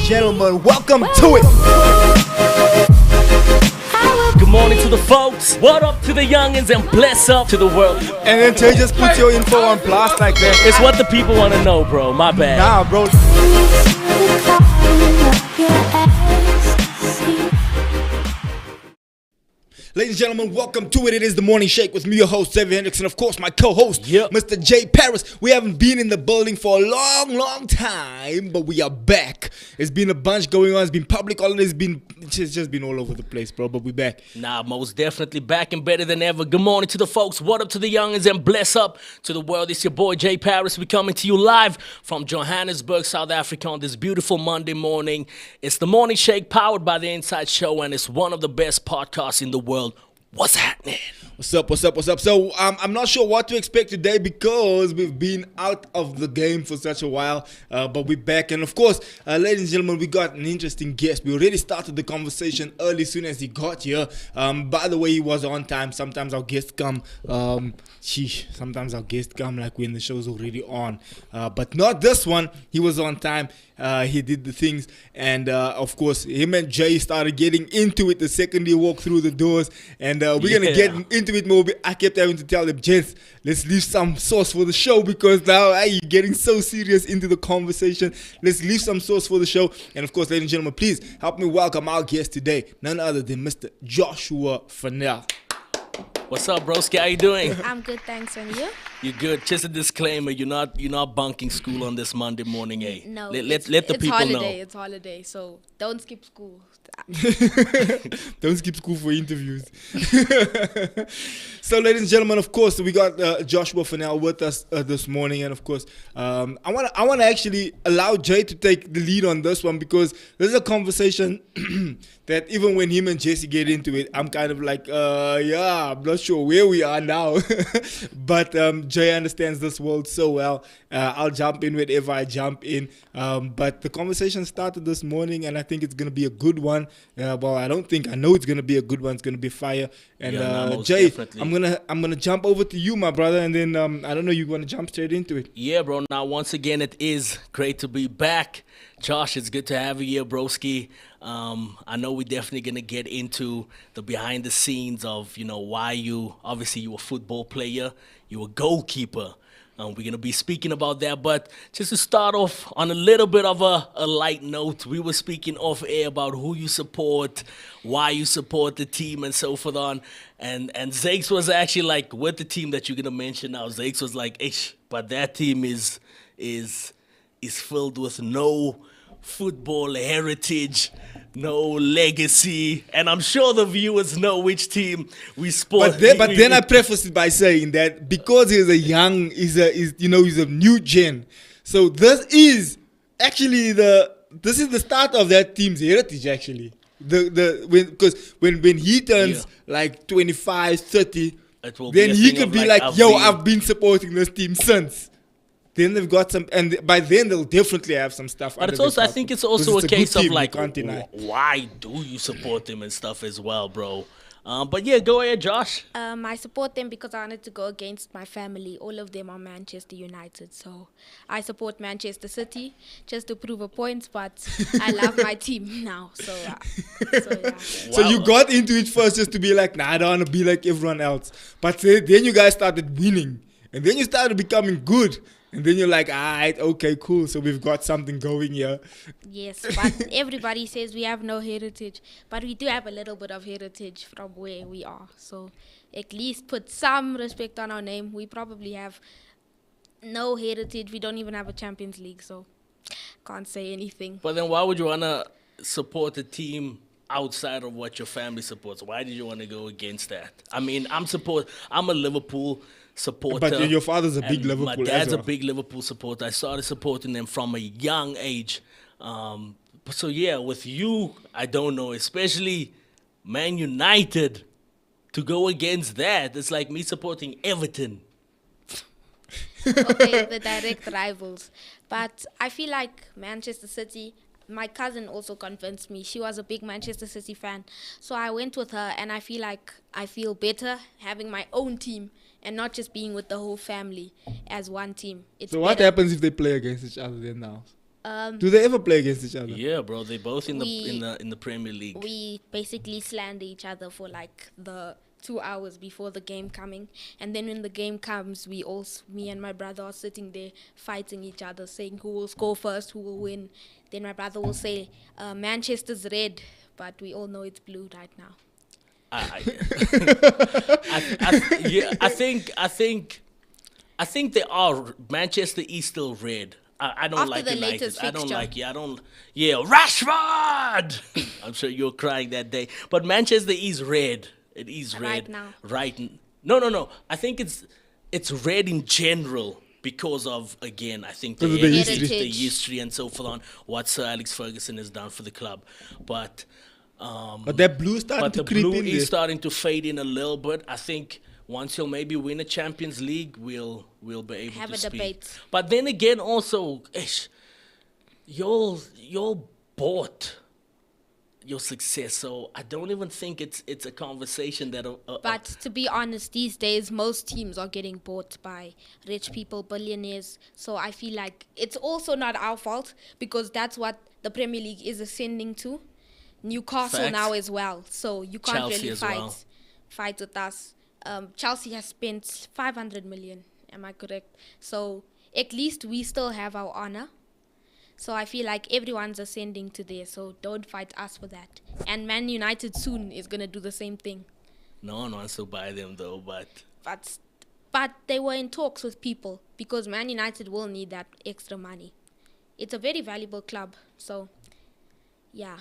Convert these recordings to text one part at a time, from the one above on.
gentlemen, welcome to it. Good morning to the folks. What up to the youngins and bless up to the world. And then Tay just put your info on blast like that. It's what the people want to know, bro. My bad. Nah, bro. Ladies and gentlemen, welcome to it. It is the Morning Shake with me, your host, Xavier Hendricks, and of course, my co-host, Mr. J. Paris. We haven't been in the building for a long time, but we are back. It's been a bunch going on. It's been public holidays. It's just been all over the place, bro, but we back. Nah, most definitely back and better than ever. Good morning to the folks. What up to the youngins and bless up to the world. It's your boy, J. Paris. We're coming to you live from Johannesburg, South Africa on this beautiful Monday morning. It's the Morning Shake powered by The Inside Show, and it's one of the best podcasts in the world. What's happening? What's up? So I'm not sure what to expect today because we've been out of the game for such a while, but we're back. And of course, ladies and gentlemen, we got an interesting guest. We already started the conversation early, as soon as he got here. By the way, he was on time. Sometimes our guests come, like when the show's already on. But not this one. He was on time. He did the things. And of course, him and Jay started getting into it the second he walked through the doors. And we're going to get into it more. I kept having to tell them, gents, let's leave some sauce for the show because now you're getting so serious into the conversation. Let's leave some sauce for the show. And of course, ladies and gentlemen, please help me welcome our guest today, none other than Mr. Joshua Fennell. What's up, broski? How you doing? I'm good, thanks. And you? You good? Just a disclaimer: you're not bunking school on this Monday morning, eh? No. Let the people know. It's holiday, so don't skip school. Don't skip school for interviews. So, ladies and gentlemen, of course, we got Joshua Fennell with us this morning, and of course, I want to actually allow Jay to take the lead on this one because there's a conversation that even when him and Jesse get into it, I'm kind of like, I'm not sure where we are now, but Jay understands this world so well. I'll jump in whenever I jump in, but the conversation started this morning, and I think it's gonna be a good one. I know it's gonna be a good one. It's gonna be fire. And Jay, definitely. I'm gonna jump over to you, my brother, and then I don't know, you want to jump straight into it? Yeah, bro. Now, once again, it is great to be back. Josh, it's good to have you here, broski. I know we're definitely gonna get into the behind the scenes of why you were a football player, you were a goalkeeper. We're going to be speaking about that, but just to start off on a little bit of a light note, we were speaking off air about who you support, why you support the team, and so forth on. And Zakes was actually like, with the team that you're going to mention now, Zakes was like, but that team is filled with no football heritage, no legacy, and I'm sure the viewers know which team we support. But then I prefaced it by saying that because he's a new gen, so this is the start of that team's heritage actually. Because when he turns like 25, 30, then he could be like, I've been supporting this team since. Then they've got some, and by then they'll definitely have some stuff. But I think it's also a case of like, why do you support them and stuff as well, bro? But yeah, go ahead, Josh. I support them because I wanted to go against my family. All of them are Manchester United, so I support Manchester City just to prove a point. But I love my team now, so yeah. So you got into it first just to be like, I don't want to be like everyone else. But then you guys started winning, and then you started becoming good. And then you're like, all right, okay, cool. So we've got something going here. Yes, but everybody says we have no heritage. But we do have a little bit of heritage from where we are. So at least put some respect on our name. We probably have no heritage. We don't even have a Champions League. So can't say anything. But then why would you want to support a team outside of what your family supports? Why did you want to go against that? I mean, I'm a Liverpool supporter. But your father's a big Liverpool. My dad's a big Liverpool supporter. I started supporting them from a young age. So yeah, with you, I don't know, especially Man United, to go against that, it's like me supporting Everton. Okay, the direct rivals. But I feel like Manchester City, my cousin also convinced me. She was a big Manchester City fan. So I went with her, and I feel better having my own team and not just being with the whole family as one team. So what happens if they play against each other then now? Do they ever play against each other? Yeah, bro. They're both in We- the Premier League. We basically slander each other for like the 2 hours before the game coming, and then when the game comes, me and my brother are sitting there fighting each other, saying who will score first, who will win. Then my brother will say, Manchester's red, but we all know it's blue right now. I think they are. Manchester is still red. I don't After like the United. latest I don't fixture. like. Yeah, I don't. Yeah, Rashford. I'm sure you were crying that day. But Manchester is red. It is red Right now. No. I think it's red in general because of, again, I think Because of the history. the history and so forth on what Sir Alex Ferguson has done for the club. But That blue starting but to the creep blue in is there. starting to fade in a little bit. I think once you'll maybe win a Champions League, we'll be able Have to a speak. debate. But then again, also, you'll bought your success, so I don't even think it's a conversation that. But to be honest, these days most teams are getting bought by rich people, billionaires. So I feel like it's also not our fault because that's what the Premier League is ascending to. Newcastle Facts. now as well. So you can't Chelsea really as well. fight with us. Chelsea has spent 500 million. Am I correct? So at least we still have our honor. So I feel like everyone's ascending to there. So don't fight us for that. And Man United soon is gonna do the same thing. No one wants to buy them though, but But they were in talks with people because Man United will need that extra money. It's a very valuable club. So yeah.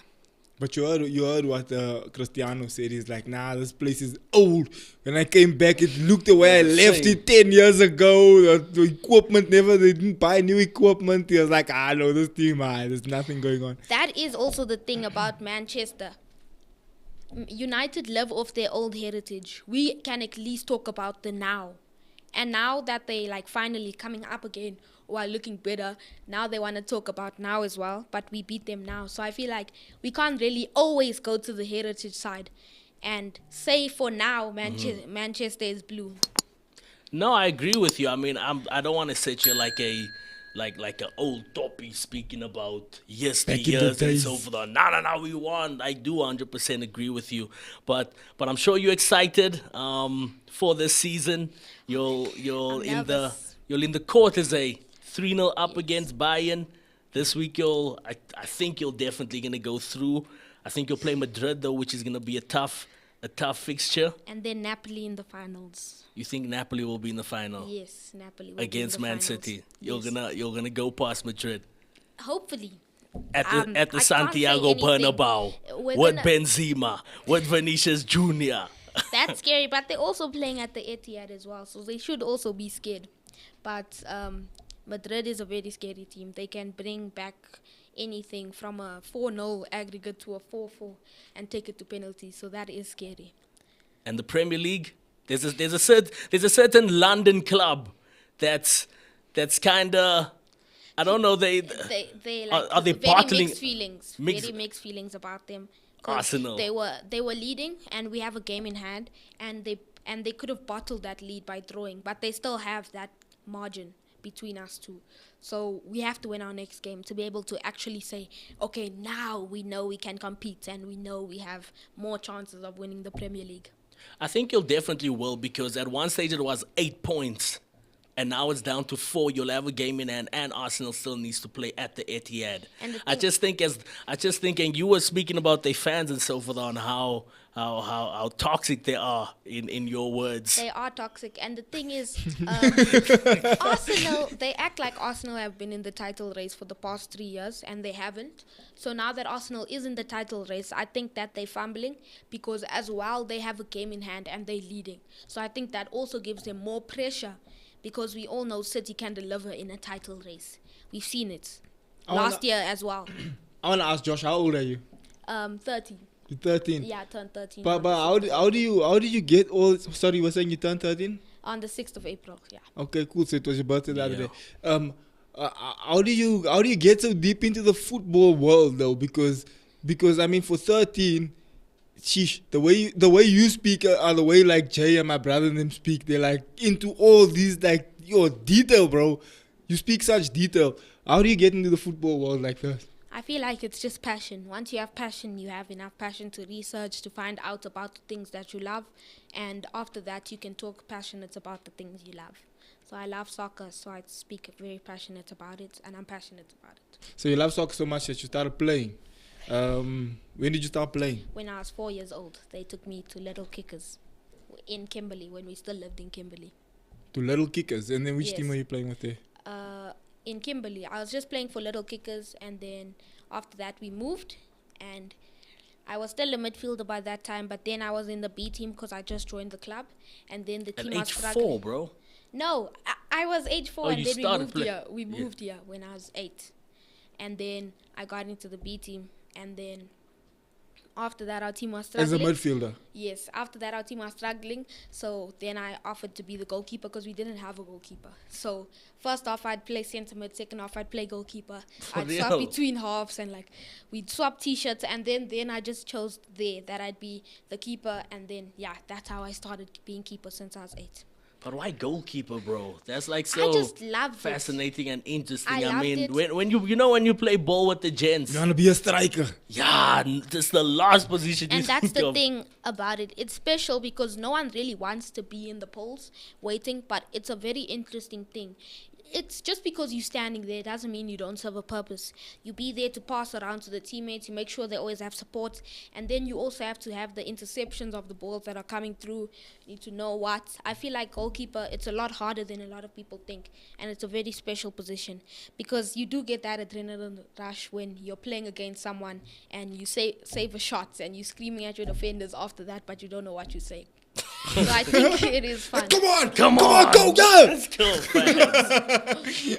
But you heard what Cristiano said. He's like, nah, this place is old. When I came back, it looked the way I It's the left same. it 10 years ago. The equipment they didn't buy new equipment. He was like, no, this team, there's nothing going on. That is also the thing about Manchester. United live off their old heritage. We can at least talk about the now. And now that they like finally coming up again while looking better, now they want to talk about now as well, but we beat them now. So I feel like we can't really always go to the heritage side and say for now Manchester is blue. no, I agree with you. I mean, I don't want to sit here like an old toppy speaking about yesteryears and days. so forth. No, we won. I do 100% agree with you, but I'm sure you're excited for this season. You're in the court as a 3-0 up against Bayern. This week I think you're definitely gonna go through. I think you'll play Madrid though, which is gonna be a tough fixture. And then Napoli in the finals. You think Napoli will be in the final Yes, Napoli will be in against the Man finals. City? You're Yes. gonna go past Madrid Hopefully. at the I can't say Santiago anything. Bernabeu We're with gonna- Benzema, with Vinicius Junior. That's scary, but they're also playing at the Etihad as well, so they should also be scared. But Madrid is a very scary team. They can bring back anything from a 4-0 aggregate to a 4-4 and take it to penalties, so that is scary. And the Premier League, there's a certain London club that's kind of, I don't know, they They Are- like are they very bottling- mixed feelings. mixed- Very mixed feelings about them. 'Cause Arsenal. They were leading, and we have a game in hand, and they could have bottled that lead by drawing, but they still have that margin between us two. So we have to win our next game to be able to actually say, okay, now we know we can compete, and we know we have more chances of winning the Premier League. I think you'll definitely will, because at one stage it was 8 points, and now it's down to 4. You'll have a game in hand, and Arsenal still needs to play at the Etihad. And the I thing- just think, and you were speaking about their fans and so forth on how toxic they are in your words. They are toxic, and the thing is, Arsenal, they act like Arsenal have been in the title race for the past 3 years, and they haven't. So now that Arsenal is in the title race, I think that they're fumbling because as well they have a game in hand and they're leading. So I think that also gives them more pressure because we all know City can deliver in a title race. We've seen it I wanna- last year as well. I want to ask Josh, how old are you? 13. You're 13. Yeah, I turned 13 But how do you get all? Sorry, you were saying you turned 13? on the 6th of April. Yeah. Okay, cool. So it was your birthday the other Yeah. day. How do you get so deep into the football world though? Because I mean, for 13, sheesh, the way you speak are the way like Jay and my brother and them speak. They're like into all these like your detail, bro. You speak such detail. How do you get into the football world like that? I feel like it's just passion. Once you have passion, you have enough passion to research, to find out about the things that you love. And after that, you can talk passionate about the things you love. So I love soccer, so I speak very passionate about it, and I'm passionate about it. So you love soccer so much that you started playing. When did you start playing? When I was 4 years old, they took me to Little Kickers in Kimberley, when we still lived in Kimberley. To Little Kickers. And then which Yes. team were you playing with there? In Kimberley, I was just playing for Little Kickers, and then after that we moved, and I was still a midfielder by that time, but then I was in the B team because I just joined the club, and then the At team was age struggling. 4, bro. No, I was age 4, Oh, and you then we started moved play- here. We yeah. moved here when I was 8, and then I got into the B team, and then after that our team was As a struggling. midfielder. Yes, after that our team was struggling, so then I offered to be the goalkeeper because we didn't have a goalkeeper. So first off I'd play centre mid, second off I'd play goalkeeper. I'd swap real? between halves, and like we'd swap t-shirts, and then I just chose there that I'd be the keeper, and then yeah, that's how I started being keeper since I was 8. But why goalkeeper, bro? That's like I so just loved it. fascinating and interesting. I I loved mean, it. when you play ball with the gents, You want to be a striker. yeah, that's the last position you And that's think the of. thing about it. It's special because no one really wants to be in the polls waiting, but it's a very interesting thing. It's just because you're standing there doesn't mean you don't serve a purpose. You be there to pass around to the teammates, you make sure they always have support, and then you also have to have the interceptions of the balls that are coming through. You need to know what. I feel like goalkeeper, it's a lot harder than a lot of people think, and it's a very special position because you do get that adrenaline rush when you're playing against someone and you save a shot and you're screaming at your defenders after that, but you don't know what you're saying. So I think it is fun. Come on, Come on, go, yeah! Let's go, fans. Then you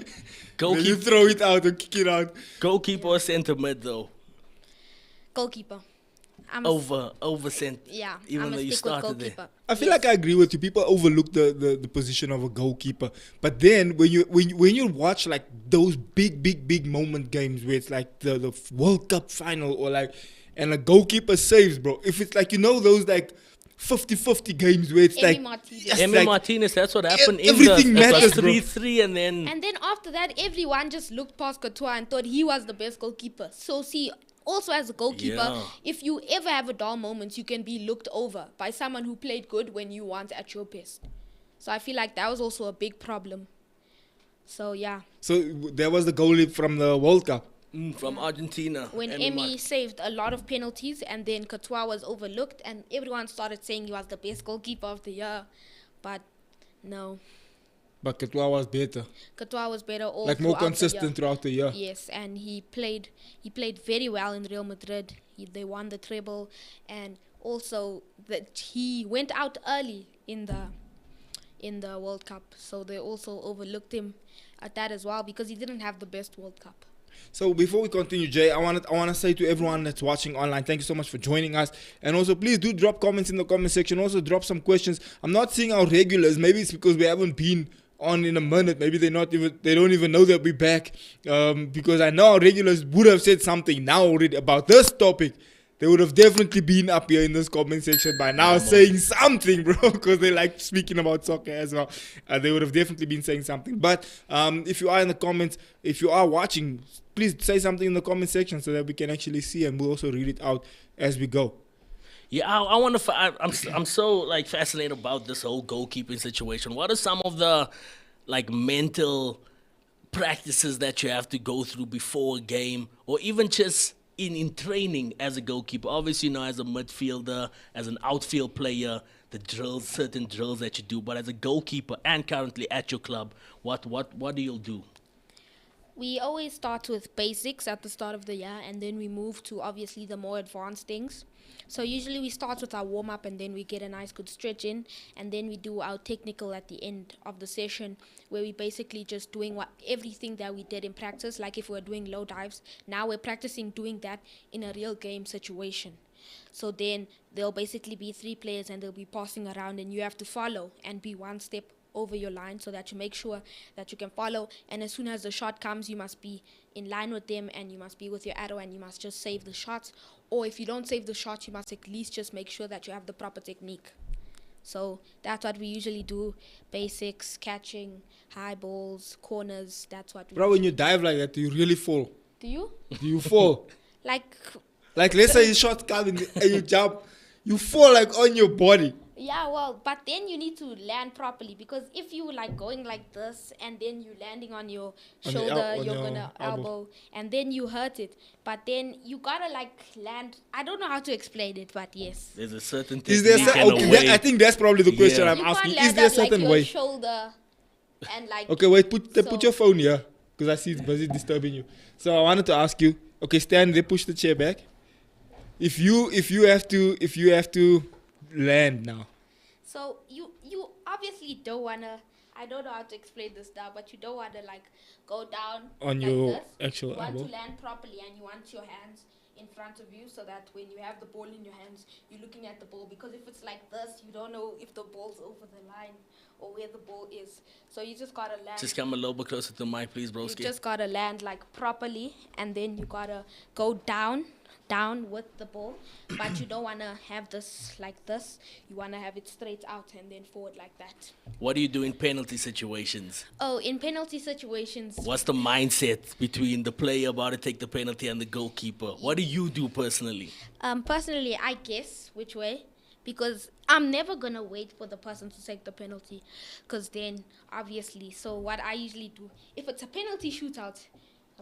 Goalkeeper, throw it out or kick it out. goalkeeper or centre mid though, Goalkeeper. I'm over centre. yeah, even I'm though a you stick with started there. goalkeeper. I feel like I agree with you. People overlook the position of a goalkeeper, but then when you watch like those big moment games where it's like the World Cup final or like, and a goalkeeper saves, bro. If it's like those like 50-50 games where it's Emi like Martinez. yes, Emi like, Martinez, that's what happened in everything the matters, bro. 3-3 and then And then after that, everyone just looked past Courtois and thought he was the best goalkeeper. So see, also as a goalkeeper, Yeah. if you ever have a dull moment, you can be looked over by someone who played good when you weren't at your best. So I feel like that was also a big problem. So yeah, so there was the goalie from the World Cup. from Argentina. when Emi saved a lot of penalties and then Courtois was overlooked and everyone started saying he was the best goalkeeper of the year. But no, But Courtois was better, Courtois was better all like more throughout the year. consistent throughout the year. Yes, and he played very well in Real Madrid. They won the treble, and also that he went out early in the World Cup, so they also overlooked him at that as well because he didn't have the best World Cup. So before we continue, Jay, I want to say to everyone that's watching online, thank you so much for joining us. And also, please do drop comments in the comment section. Also, drop some questions. I'm not seeing our regulars. Maybe it's because we haven't been on in a minute. Maybe they don't even know that we're back. Because I know our regulars would have said something now already about this topic. They would have definitely been up here in this comment section by now saying something, bro, because they like speaking about soccer as well. They would have definitely been saying something. But if you are in the comments, if you are watching, please say something in the comment section so that we can actually see and we'll also read it out as we go. Yeah, I want to. I'm so like fascinated about this whole goalkeeping situation. What are some of the like mental practices that you have to go through before a game, or even just in training as a goalkeeper? Obviously, as a midfielder, as an outfield player, the drills, certain drills that you do. But as a goalkeeper and currently at your club, what do you do? We always start with basics at the start of the year, and then we move to obviously the more advanced things. So usually we start with our warm-up, and then we get a nice good stretch in, and then we do our technical at the end of the session, where we basically just doing everything that we did in practice. Like if we're doing low dives, now we're practicing doing that in a real game situation. So then there'll basically be 3 players, and they'll be passing around, and you have to follow and be one step over your line so that you make sure that you can follow, and as soon as the shot comes you must be in line with them, and you must be with your arrow, and you must just save the shots. Or if you don't save the shot, you must at least just make sure that you have the proper technique. So that's what we usually do. Basics, catching, high balls, corners. That's what we Bro, when you dive like that, do you really fall? do. You? Do you fall? Like, Like, let's say you shot coming and you jump, you fall like on your body. yeah, well, but then you need to land properly, because if you like going like this and then you landing on your On the shoulder, on you're your gonna elbow. elbow, and then you hurt it. But then you gotta like land. I don't know how to explain it, but yes. There's a certain Is there technique okay, and a way. I think that's probably the question Yeah. I'm You asking. can't Is land there a on like certain your way? shoulder and like. Okay, wait, put So- your phone here, because I see it's busy disturbing you. So I wanted to ask you, okay, stand there, push the chair back. If you have to land now. So you obviously don't wanna. I don't know how to explain this now, but you don't wanna like go down On like your this. actual You want elbow. to land properly, and you want your hands in front of you, so that when you have the ball in your hands, you're looking at the ball. Because if it's like this, you don't know if the ball's over the line or where the ball is. So you just gotta land. Just come a little bit closer to the mic, please, You broski. just gotta land like properly, and then you gotta go down with the ball, but you don't wanna have this like this. You wanna have it straight out and then forward like that. What do you do in penalty situations? Oh, in penalty situations, What's the mindset between the player about to take the penalty and the goalkeeper? What do you do personally? personally, I guess which way, because I'm never gonna wait for the person to take the penalty, because then obviously. So what I usually do, if it's a penalty shootout,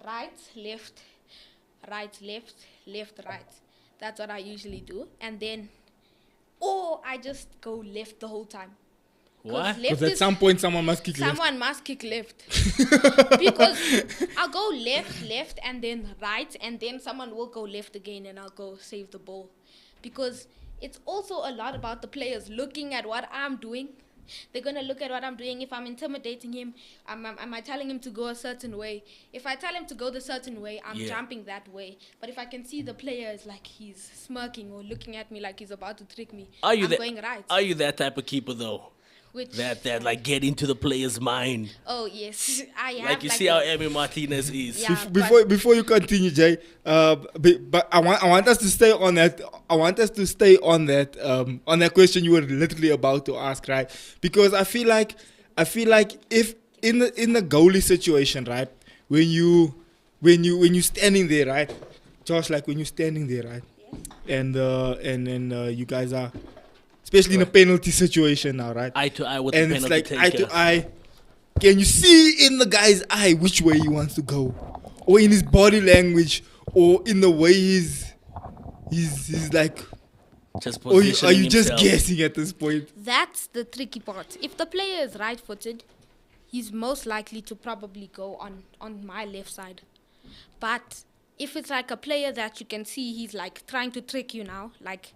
right, left, right. That's what I usually do, and then, or I just go left the whole time. 'Cause What? left Because at is- some point someone must kick left. Someone must kick left. Because I'll go left, and then right, and then someone will go left again, and I'll go save the ball. Because it's also a lot about the players looking at what I'm doing. They're going to look at what I'm doing. If I'm intimidating him, am I telling him to go a certain way? If I tell him to go the certain way, I'm Yeah. jumping that way. But if I can see the player is like he's smirking or looking at me like he's about to trick me, Are you I'm that? going right. Are you that type of keeper though? Which, That like get into the player's mind? oh, yes. I have Like you see how a- Emi Martinez is. Yeah. Before you continue, Jay, but I want us to stay on that. I want us to stay on that question you were literally about to ask, right? Because I feel like if in the goalie situation, right, when you standing there, right, Josh, like when you're standing there, right, and then you guys are, especially in a penalty situation now, right, Eye to eye with and the it's penalty like eye taker. to eye. Can you see in the guy's eye which way he wants to go, or in his body language, or in the way he's like, Just or are positioning you just himself. guessing at this point? That's the tricky part. If the player is right-footed, he's most likely to probably go on my left side. But if it's like a player that you can see he's like trying to trick you now, like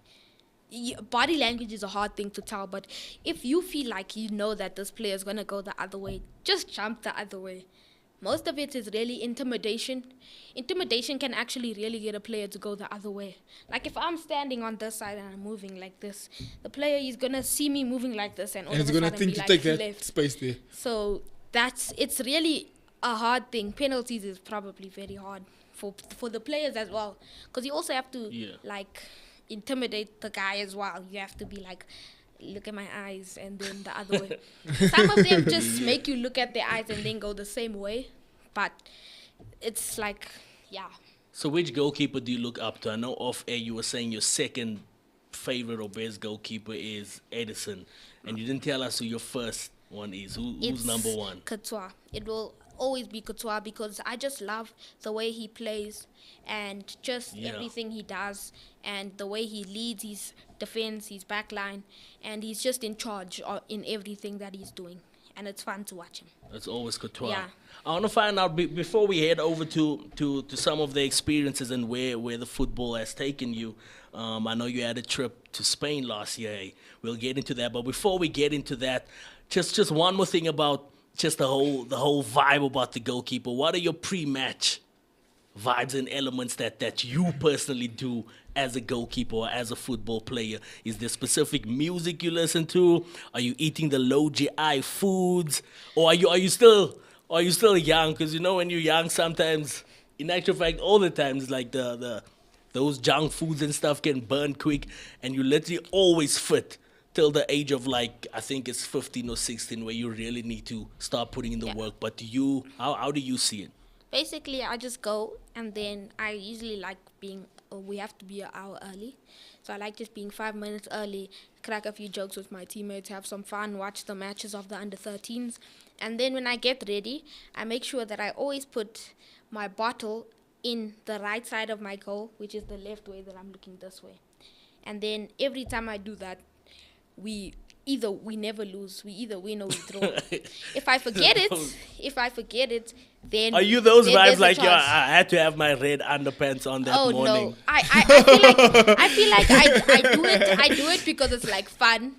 body language is a hard thing to tell. But if you feel like you know that this player is going to go the other way, just jump the other way. Most of it is really intimidation. Intimidation can actually really get a player to go the other way. Like if I'm standing on this side and I'm moving like this, the player is gonna see me moving like this, and all And of he's a gonna sudden think be to like take that left. space there. So it's really a hard thing. Penalties is probably very hard for the players as well, because you also have to Yeah. like intimidate the guy as well. You have to be like, look at my eyes, and then the other way. Some of them just make you look at their eyes and then go the same way, but it's like, yeah. So which goalkeeper do you look up to? I know off air you were saying your second favorite or best goalkeeper is Edison, and you didn't tell us who your first one is. Who's It's number one? Courtois. It will always be Courtois, because I just love the way he plays and just Yeah. everything he does, and the way he leads his defense, his back line, and he's just in charge in everything that he's doing, and it's fun to watch him. It's always Courtois. Yeah. I want to find out before we head over to some of the experiences and where the football has taken you. I know you had a trip to Spain last year. We'll get into that, but before we get into that, just one more thing about just the whole vibe about the goalkeeper. What are your pre-match vibes and elements that you personally do as a goalkeeper or as a football player? Is there specific music you listen to? Are you eating the low GI foods, or are you still young? Because you know when you're young, sometimes, in actual fact, all the times, like those junk foods and stuff can burn quick, and you literally always fit till the age of like I think it's 15 or 16 where you really need to start putting in the Yeah. work. But how do you see it? Basically, I just go, and then I usually like being. We have to be an hour early, so I like just being 5 minutes early, crack a few jokes with my teammates, have some fun, watch the matches of the under-13s, and then when I get ready, I make sure that I always put my bottle in the right side of my goal, which is the left way that I'm looking this way, and then every time I do that, we never lose. We either win or we draw. If I forget it, then Are you those then vibes there's a like, yo, chance. I had to have my red underpants on that Oh morning? no! I feel like I do it because it's like fun,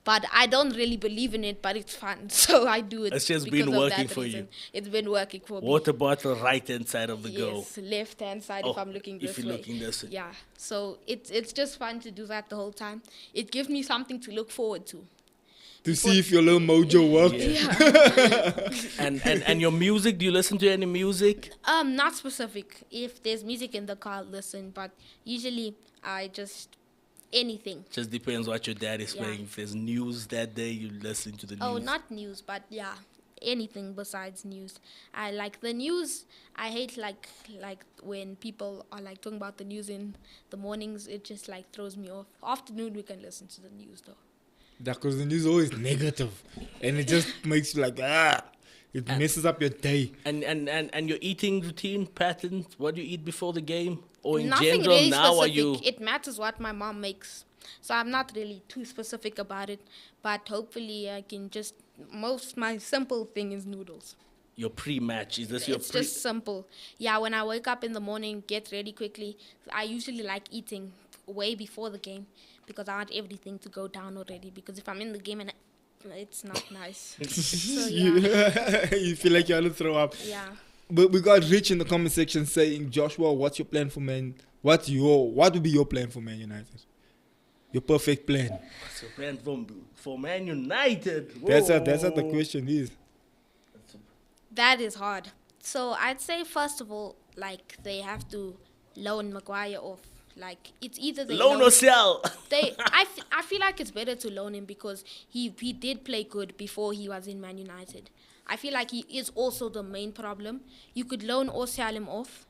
but I don't really believe in it. But it's fun, so I do it. It's just because been of working that for reason. you. It's been working for me. Water bottle right hand side of the goal. Yes, left hand side Oh, if I'm looking if this you're way. looking this way. Yeah, so it's just fun to do that the whole time. It gives me something to look forward to. To see if your little mojo worked. Yeah. And your music, do you listen to any music? Not specific. If there's music in the car, I'll listen. But usually, I just anything. Just depends what your dad is Yeah. playing. If there's news that day, you listen to the news. Oh, not news, but yeah, anything besides news. I like the news. I hate like when people are like talking about the news in the mornings. It just like throws me off. Afternoon, we can listen to the news though. Because the news is always negative. And it just makes you like, it messes up your day. And your eating routine pattern, what do you eat before the game? Or in Nothing general, really now specific. are you... It matters what my mom makes. So I'm not really too specific about it. But hopefully I can just, my simple thing is noodles. Your pre-match, is this your It's just simple. Yeah, when I wake up in the morning, get ready quickly. I usually like eating way before the game because I want everything to go down already. Because if I'm in the game and it's not nice. So yeah, You feel like you want to throw up. yeah. But we got Rich in the comment section saying, Joshua, what's your plan for Man? What would be your plan for Man United? Your perfect plan. What's your plan for Man United? That's what the Whoa. question is. That is hard. So I'd say first of all, like they have to loan Maguire off. Like it's either they Loan or sell. I feel like it's better to loan him because he did play good before he was in Man United. I feel like he is also the main problem. You could loan or sell him off.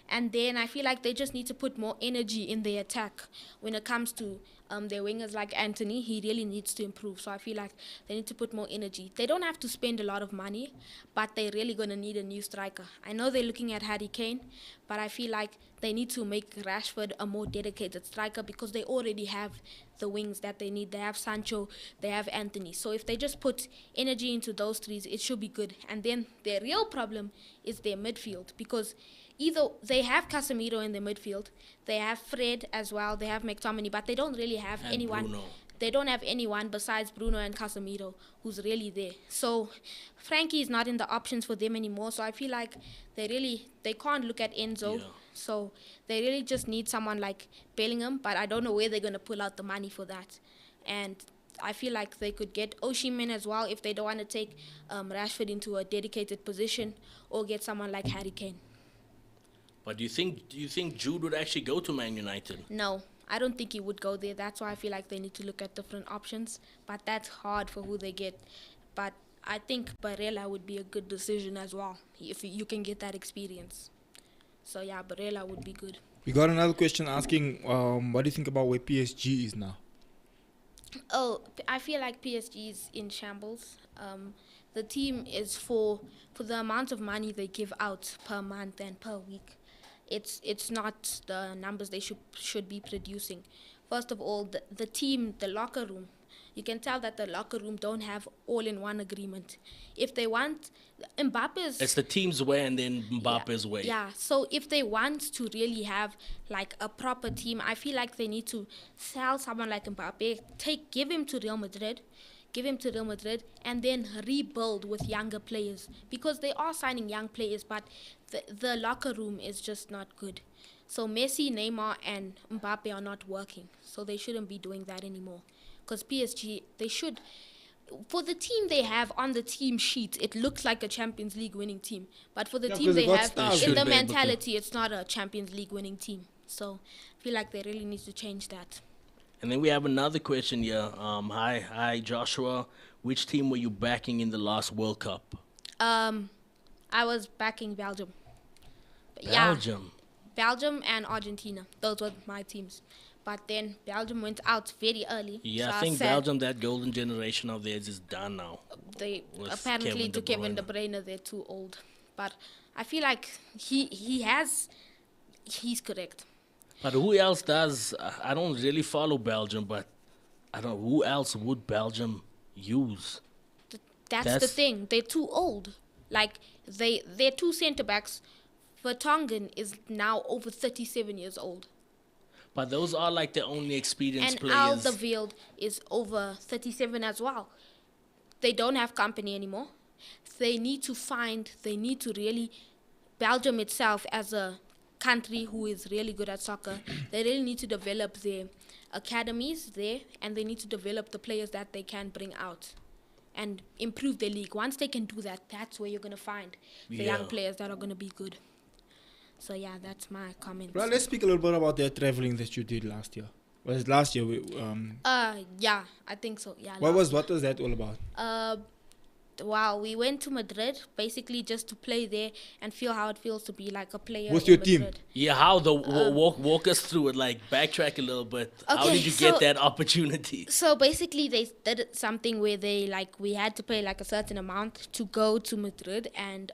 And then I feel like they just need to put more energy in their attack when it comes to their wingers like Anthony. He really needs to improve. So I feel like they need to put more energy. They don't have to spend a lot of money, but they're really going to need a new striker. I know they're looking at Harry Kane, but I feel like they need to make Rashford a more dedicated striker because they already have the wings that they need. They have Sancho, they have Anthony. So if they just put energy into those three, it should be good. And then their real problem is their midfield because either they have Casemiro in their midfield, they have Fred as well, they have McTominay, but they don't really have And anyone. Bruno. They don't have anyone besides Bruno and Casemiro who's really there. So Frankie is not in the options for them anymore. So I feel like they can't look at Enzo. Yeah. So they really just need someone like Bellingham, but I don't know where they're going to pull out the money for that. And I feel like they could get Osimhen as well if they don't want to take Rashford into a dedicated position or get someone like Harry Kane. But do you think Jude would actually go to Man United? No, I don't think he would go there. That's why I feel like they need to look at different options. But that's hard for who they get. But I think Barella would be a good decision as well if you can get that experience. So yeah, Barella would be good. We got another question asking, what do you think about where PSG is now? Oh, I feel like PSG is in shambles. The team is for the amount of money they give out per month and per week. It's not the numbers they should be producing. First of all, the team, the locker room, you can tell that the locker room don't have all-in-one agreement. If they want, Mbappe's... It's the team's way and then Mbappe's way. Yeah, so if they want to really have like a proper team, I feel like they need to sell someone like Mbappe, give him to Real Madrid, and then rebuild with younger players because they are signing young players, but the locker room is just not good. So Messi, Neymar, and Mbappe are not working, so they shouldn't be doing that anymore. Because PSG, they should, for the team they have on the team sheet, it looks like a Champions League winning team. But for the Yeah, team 'cause they they got have, stars. in Should the be able to. mentality, it's not a Champions League winning team. So I feel like they really need to change that. And then we have another question here. Hi, Joshua. Which team were you backing in the last World Cup? I was backing Belgium. Belgium. Belgium and Argentina. Those were my teams. But then Belgium went out very early. Yeah, so I think sad. Belgium, that golden generation of theirs is done now. They with apparently Kevin to De Kevin De Bruyne. Bruyne, they're too old. But I feel like he's correct. But who else does? I don't really follow Belgium, but I don't. Who else would Belgium use? That's the That's- thing. They're too old. Like they're two centre backs. Vertonghen is now over 37 years old, But those are like the only experienced and players. Alderweireld is over 37 as well. They don't have company anymore. They need to really, Belgium itself as a country who is really good at soccer, they really need to develop their academies there, and they need to develop the players that they can bring out and improve their league. Once they can do that, that's where you're going to find the young Yeah. players that are going to be good. So yeah, that's my comments. Well, let's speak a little bit about the traveling that you did last year. Was it last year? Yeah, I think so. Yeah. What last was that all about? Wow, we went to Madrid basically just to play there and feel how it feels to be like a player With in your team? Madrid. Yeah, how the walk us through it? Like backtrack a little bit. How Okay, did you get so- that opportunity? So basically, they did something where we had to pay like a certain amount to go to Madrid, and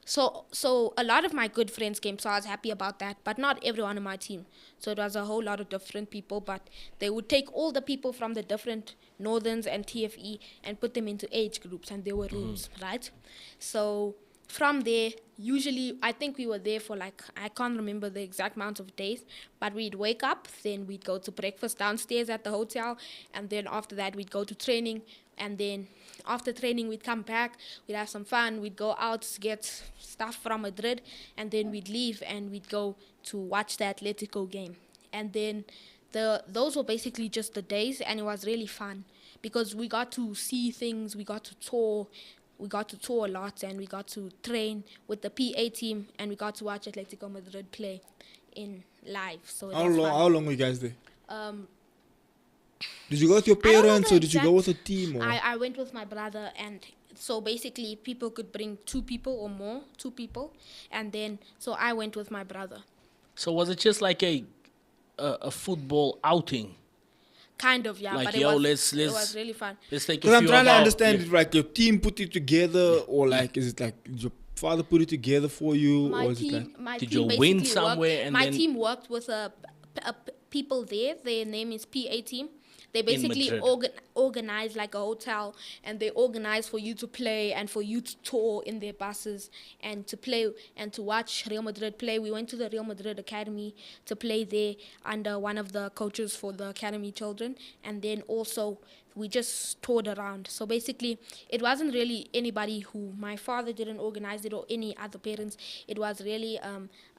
so a lot of my good friends came, so I was happy about that. But not everyone on my team. So it was a whole lot of different people, but they would take all the people from the different Northerns and TFE and put them into age groups, and there were rooms, right? So from there, usually I think we were there for like, I can't remember the exact amount of days, but we'd wake up, then we'd go to breakfast downstairs at the hotel, and then after that we'd go to training, and then after training we'd come back, we'd have some fun, we'd go out, get stuff from Madrid, and then we'd leave and we'd go to watch the Atletico game. And then those were basically just the days, and it was really fun because we got to see things, we got to tour a lot, and we got to train with the PA team, and we got to watch Atletico Madrid play in live. So it How was long? fun. How long were you guys there? Um, Did you go with your I don't know parents the or did you go with exact- a team? Or? I went with my brother, and so basically people could bring two people, and then so I went with my brother. So was it just like a football outing? Kind of, yeah, Like, but yo, it let's- was really fun. Let's take a Because I'm few trying of to our- understand yeah. if like your team put it together or like is it like did your father put it together for you My or is it like team, my Did team you win basically somewhere worked, and my then- team worked with people there. Their name is PA team. They basically Madrid. organize like a hotel, and they organize for you to play and for you to tour in their buses and to play and to watch Real Madrid play. We went to the Real Madrid Academy to play there under one of the coaches for the academy children, and then also we just toured around. So basically, it wasn't really anybody who my father didn't organize it or any other parents. It was really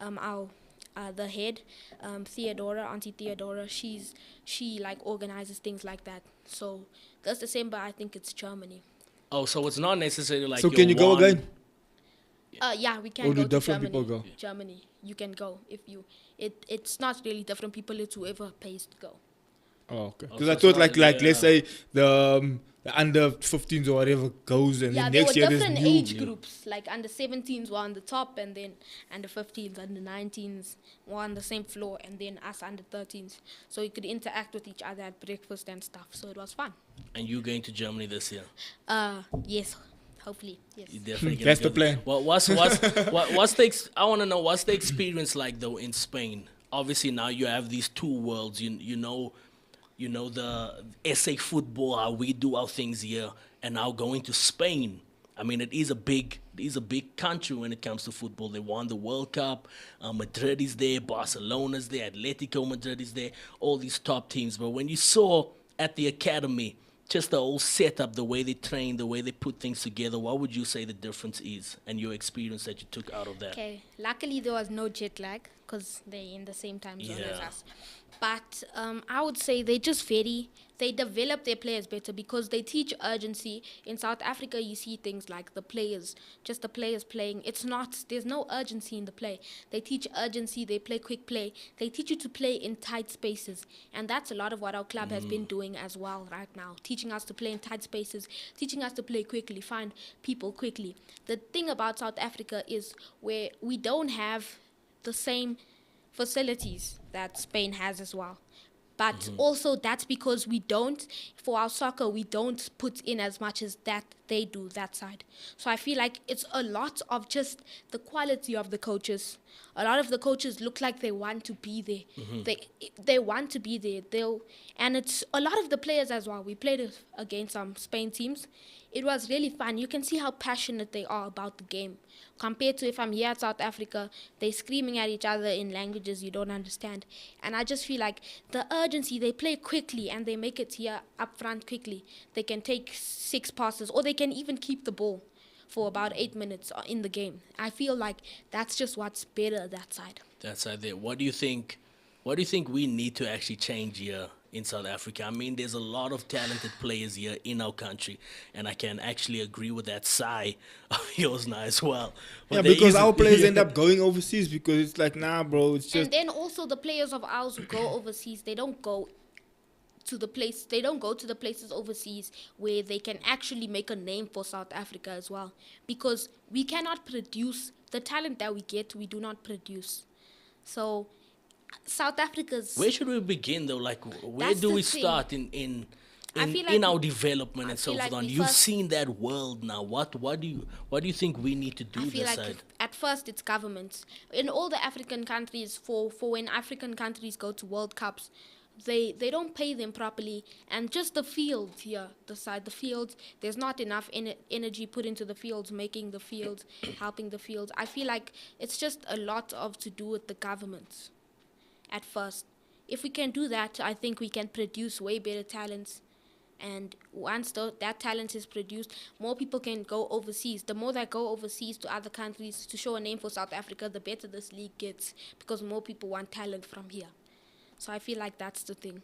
our the head, Auntie Theodora. She like organizes things like that. So this December, I think it's Germany. Oh, so it's not necessarily like. so can you go one- again? Yeah, we can Or do go to different Germany. people go? Germany, you can go if you. It's not really different people. It's whoever pays to go. Oh, okay. Oh, Because so I it's thought not- like let's yeah. say the under 15s or whatever goes and Yeah, then there were next year there's different new. age groups. Like under 17s were on the top, and then under 15s, under 19s were on the same floor, and then us under 13s. So we could interact with each other at breakfast and stuff. So it was fun. And you going to Germany this year? Yes, hopefully, yes. You definitely gonna That's go the plan. Well, I want to know what's the experience like though in Spain? Obviously now you have these two worlds. You know the SA football, how we do our things here, and now going to Spain. I mean, it is a big country when it comes to football. They won the World Cup. Madrid is there, Barcelona's there, Atletico Madrid is there, all these top teams. But when you saw at the academy, just the whole setup, the way they train, the way they put things together, what would you say the difference is and your experience that you took out of that? Okay, luckily there was no jet lag because they're in the same time zone as Yeah. us. But I would say they're just very they develop their players better because they teach urgency. In South Africa, you see things like just the players playing. There's no urgency in the play. They teach urgency, they play quick play. They teach you to play in tight spaces. And that's a lot of what our club has been doing as well right now. Teaching us to play in tight spaces, teaching us to play quickly, find people quickly. The thing about South Africa is where we don't have the same facilities that Spain has as well. But also that's because for our soccer, we don't put in as much as that they do that side. So I feel like it's a lot of just the quality of the coaches. A lot of the coaches look like they want to be there. They want to be there. And it's a lot of the players as well. We played against some Spain teams. It was really fun. You can see how passionate they are about the game. Compared to if I'm here at South Africa, they're screaming at each other in languages you don't understand. And I just feel like the urgency, they play quickly and they make it here up front quickly. They can take 6 passes or they can even keep the ball for about 8 minutes in the game. I feel like that's just what's better that side. That side there. What do you think we need to actually change here in South Africa? I mean, there's a lot of talented players here in our country, and I can actually agree with that sigh of yours now as well. Yeah, because our players end up going overseas because it's like, nah, bro, it's just... And then also the players of ours who go overseas, they don't go to the places overseas where they can actually make a name for South Africa as well. Because we cannot produce the talent that we get, we do not produce. So South Africa's... Where should we begin though? Like, where That's do the we thing. start in like our development and so feel forth? like On we you've first- seen that world now. What do you think we need to do I feel this like side? at first it's governments. In all the African countries, for when African countries go to World Cups, they don't pay them properly. And just the fields here, the fields, there's not enough energy put into the fields, making the fields, helping the fields. I feel like it's just a lot of to do with the governments at first. If we can do that, I think we can produce way better talents. And once that talent is produced, more people can go overseas. The more that go overseas to other countries to show a name for South Africa, the better this league gets because more people want talent from here. So I feel like that's the thing.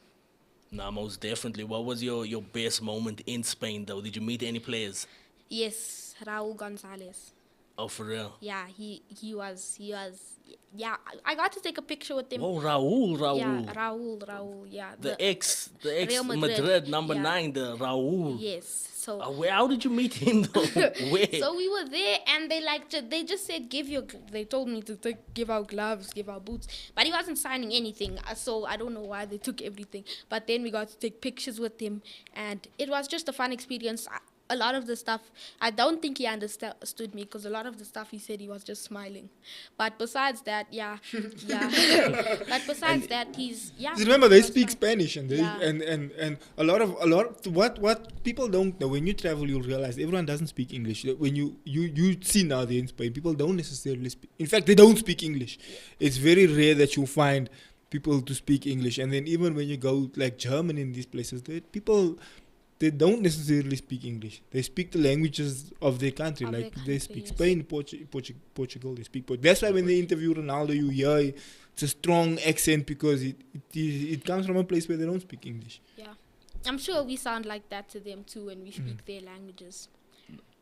Nah, most definitely. What was your best moment in Spain though? Did you meet any players? Yes, Raul Gonzalez. Oh, for real? Yeah, he was. Yeah, I got to take a picture with him. Oh, Raul. Yeah, Raul. Yeah, The ex Real Madrid, Madrid, number yeah. 9, the Raul. yes. So How did you meet him though? Where? So we were there, and they just said they told me to give out gloves, give out boots, but he wasn't signing anything. So I don't know why they took everything. But then we got to take pictures with him, and it was just a fun experience. A lot of the stuff, I don't think he understood me because a lot of the stuff he said, he was just smiling. But besides that, yeah. But besides that, Remember, they it was speak fun. Spanish, and Yeah. and a lot of what people don't know, when you travel, you'll realize everyone doesn't speak English. When you see now they're in Spain, people don't necessarily speak. In fact, they don't speak English. It's very rare that you find people to speak English. And then even when you go like Germany in these places, they don't necessarily speak English. They speak the languages of their country. Of Like their they country, speak yes. Spain, Portugal. They speak. That's why when they interview Ronaldo, you hear it's a strong accent because it comes from a place where they don't speak English. Yeah. I'm sure we sound like that to them too when we speak their languages.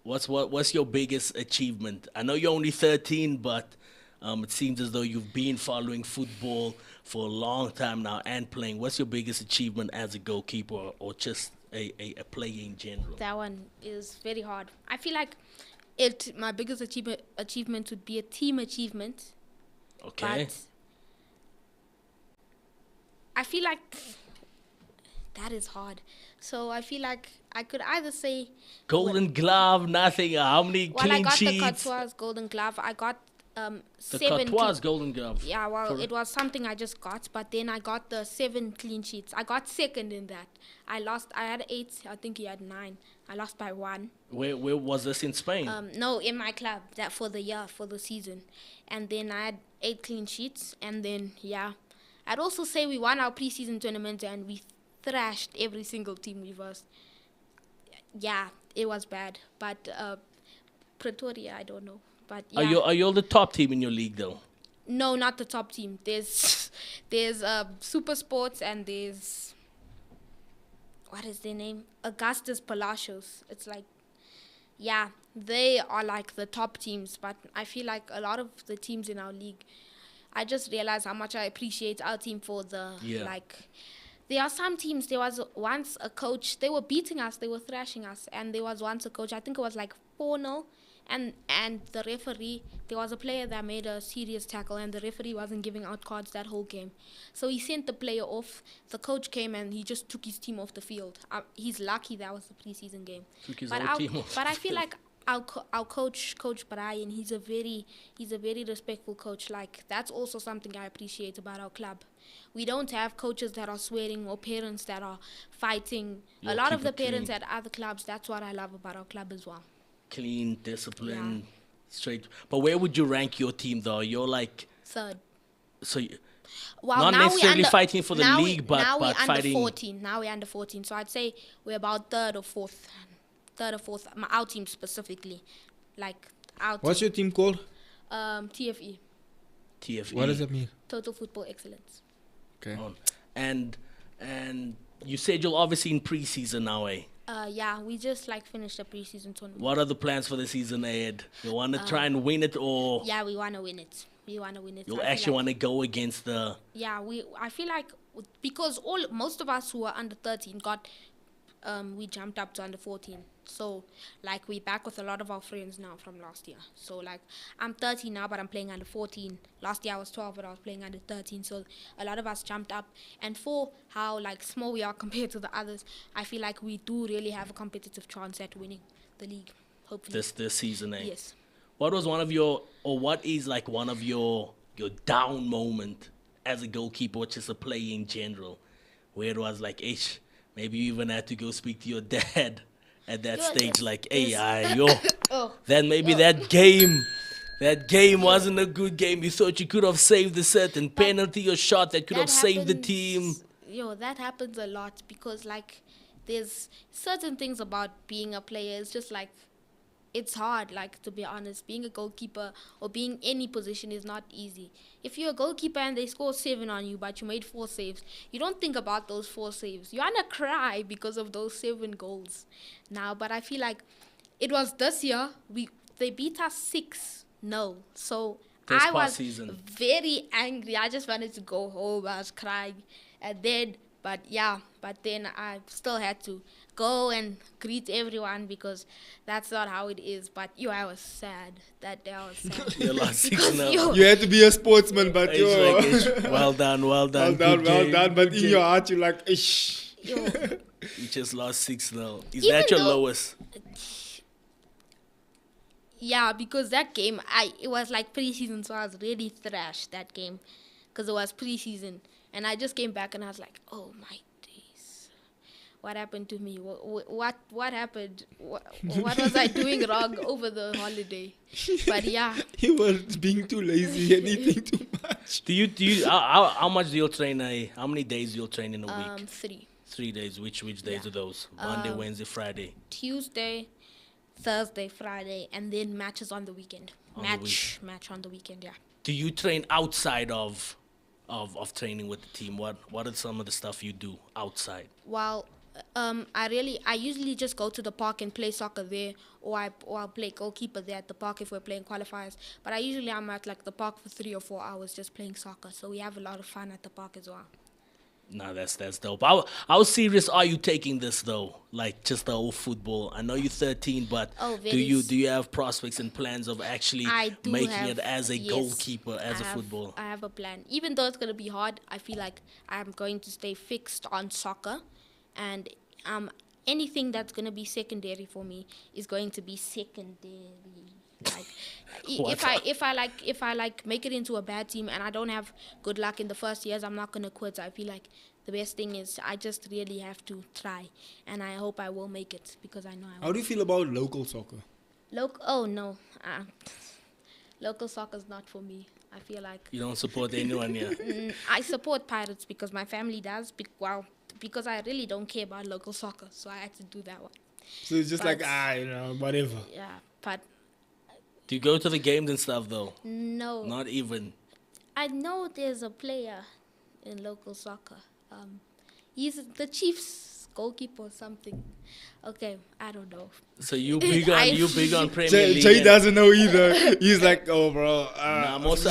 What's your biggest achievement? I know you're only 13, but it seems as though you've been following football for a long time now and playing. What's your biggest achievement as a goalkeeper or just a player in general? That one is very hard. I feel like my biggest achievement would be a team achievement. Okay. But I feel like that is hard. So I feel like I could either say Golden Glove, nothing. How many well, I clean got sheets? the Courtois Golden Glove. I got The 7 Courtois Golden Glove. Yeah, well, For- it was something I just got, but then I got the 7 clean sheets. I got second in that. I had 8. I think he had 9. I lost by 1. Where was this in Spain? No, in my club, that for the season. And then I had 8 clean sheets. And then, yeah. I'd also say we won our preseason tournament and we thrashed every single team we versed. Yeah, it was bad. But Pretoria, I don't know. But yeah. Are you the top team in your league though? No, not the top team. There's Super Sports and there's what is their name? Augustus Palacios. It's like, yeah, they are like the top teams, but I feel like a lot of the teams in our league, I just realized how much I appreciate our team for the, Yeah. like, there are some teams, there was once a coach, they were beating us, they were thrashing us, and there was once a coach, I think it was like 4-0, and the referee, there was a player that made a serious tackle, and the referee wasn't giving out cards that whole game. So he sent the player off, the coach came and he just took his team off the field. He's lucky that was the preseason game. Took his But whole team off but the I feel field. like our Coach Brian, he's a very respectful coach. Like, that's also something I appreciate about our club. We don't have coaches that are swearing or parents that are fighting. You'll A lot keep of the it clean. parents at other clubs, that's what I love about our club as well. Clean, discipline, straight. But where would you rank your team though? You're like, Third. so Well, Not now we necessarily under, fighting for the now league, but now we're fighting. under 14. Now we're under 14. So I'd say we're about third or fourth. Our team specifically, like our What's team. your team called? TFE, TFE. What does that mean? Total Football Excellence. Okay. on. And you said you're obviously in preseason now, eh? Yeah, we just like finished the preseason tournament. What are the plans for the season ahead? You want to try and win it, or Yeah, we want to win it. you'll I feel actually like- want to go against the? Yeah, I feel like because most of us who were under 13 got we jumped up to under 14. So like we back with a lot of our friends now from last year. So like I'm 13 now, but I'm playing under 14. Last year I was 12, but I was playing under 13. So a lot of us jumped up. And for how like small we are compared to the others, I feel like we do really have a competitive chance at winning the league. Hopefully. This season, eh? Yes. What is like one of your down moment as a goalkeeper, or just a player in general, where it was like, ish, maybe you even had to go speak to your dad at that Yo, stage, like, hey, this- yo, Oh. then maybe that game wasn't a good game. You thought you could have saved a certain penalty or shot that could have saved the team. That happens a lot because like there's certain things about being a player. It's just like it's hard, like, to be honest. Being a goalkeeper or being any position is not easy. If you're a goalkeeper and they score 7 on you but you made 4 saves, you don't think about those 4 saves. You wanna cry because of those 7 goals now. But I feel like it was this year they beat us 6-0. So This I past was season. very angry. I just wanted to go home. I was crying. And then, but then I still had to go and greet everyone because that's not how it is. But I was sad. That day I was sad. You lost Because, 6-0. You had to be a sportsman, but It's like, ish, well done. well done, Good well game, done. But good in game. your heart, you're like, ish. yo, You just lost 6-0. Is Even that your though- lowest? yeah, because that game, it was like preseason, so I was really thrashed that game because it was preseason. And I just came back and I was like, oh my days. What happened to me? What happened? What was I doing wrong over the holiday? But yeah, You were being too lazy and eating too much. Do you how much do you train how many days do you train in a week? 3. 3 days. Which days Yeah. are those? Monday, Wednesday, Friday. Tuesday, Thursday, Friday, and then matches on the weekend. On the Match on the weekend, yeah. Do you train outside of training with the team? What are some of the stuff you do outside? Well, I usually just go to the park and play soccer there, or I'll play goalkeeper there at the park if we're playing qualifiers. But I'm at like the park for 3 or 4 hours just playing soccer, so we have a lot of fun at the park as well. Nah, that's dope. How serious are you taking this though? Like just the whole football. I know you're 13, but Oh, do very you have prospects and plans of actually I do making have, it as a yes, goalkeeper, as a football? I have a plan. Even though it's gonna be hard, I feel like I'm going to stay fixed on soccer, and anything that's gonna be secondary for me is going to be secondary. Like if I make it into a bad team and I don't have good luck in the first years, I'm not gonna quit. I feel like the best thing is I just really have to try, and I hope I will make it because I know I will. How do you feel about local soccer? Oh no, local soccer is not for me. I feel like You don't support anyone here. I support Pirates because my family does. Because I really don't care about local soccer, so I had to do that one. So it's just like, But- whatever. Yeah, but Do you go to the games and stuff though? no. Not even. I know there's a player in local soccer. He's the Chiefs goalkeeper or something. Okay, I don't know. So you big on Premier League. Jay and- doesn't know either. He's like, oh, bro. Nah, I'm also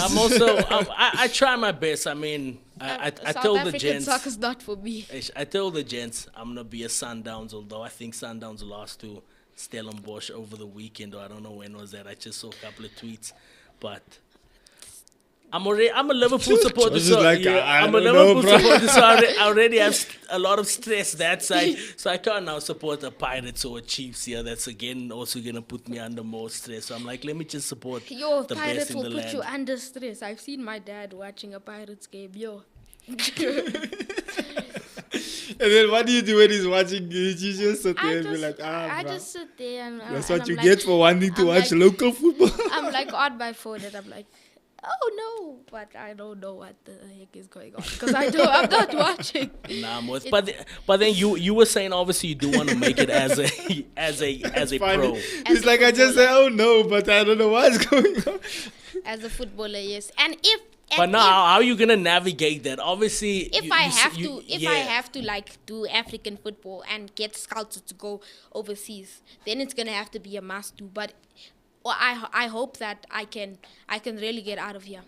I try my best. I mean, I South told the African gents. soccer's not for me. I told the gents I'm gonna be a Sundowns, although I think Sundowns lost to Stellenbosch over the weekend, or I don't know when was that. I just saw a couple of tweets, but I'm a Liverpool supporter, Josh is so like, yeah, I I'm a don't know, Liverpool bro. supporter, so I already have a lot of stress that side. So I can't now support a Pirates or a Chiefs here. That's again also gonna put me under more stress. So I'm like, let me just support Yo, the Pirates best in will the put land. you under stress. I've seen my dad watching a Pirates game. Yo. And then what do you do when he's watching? You just sit there I and be just, like, I bro. just sit there and That's and what I'm you like, get for wanting to I'm watch like- local football. I'm like on my phone and I'm like, oh no, but I don't know what the heck is going on because I'm not watching. Nah, but then you were saying obviously you do want to make it as a as a Funny. pro. He's a like, I just footballer. say, oh no, but I don't know what's going on. As a footballer, yes. And if But and now, how are you gonna navigate that? Obviously, if I have to, yeah. I have to like do African football and get scouted to go overseas, then it's gonna have to be a must do. But I hope that I can really get out of here.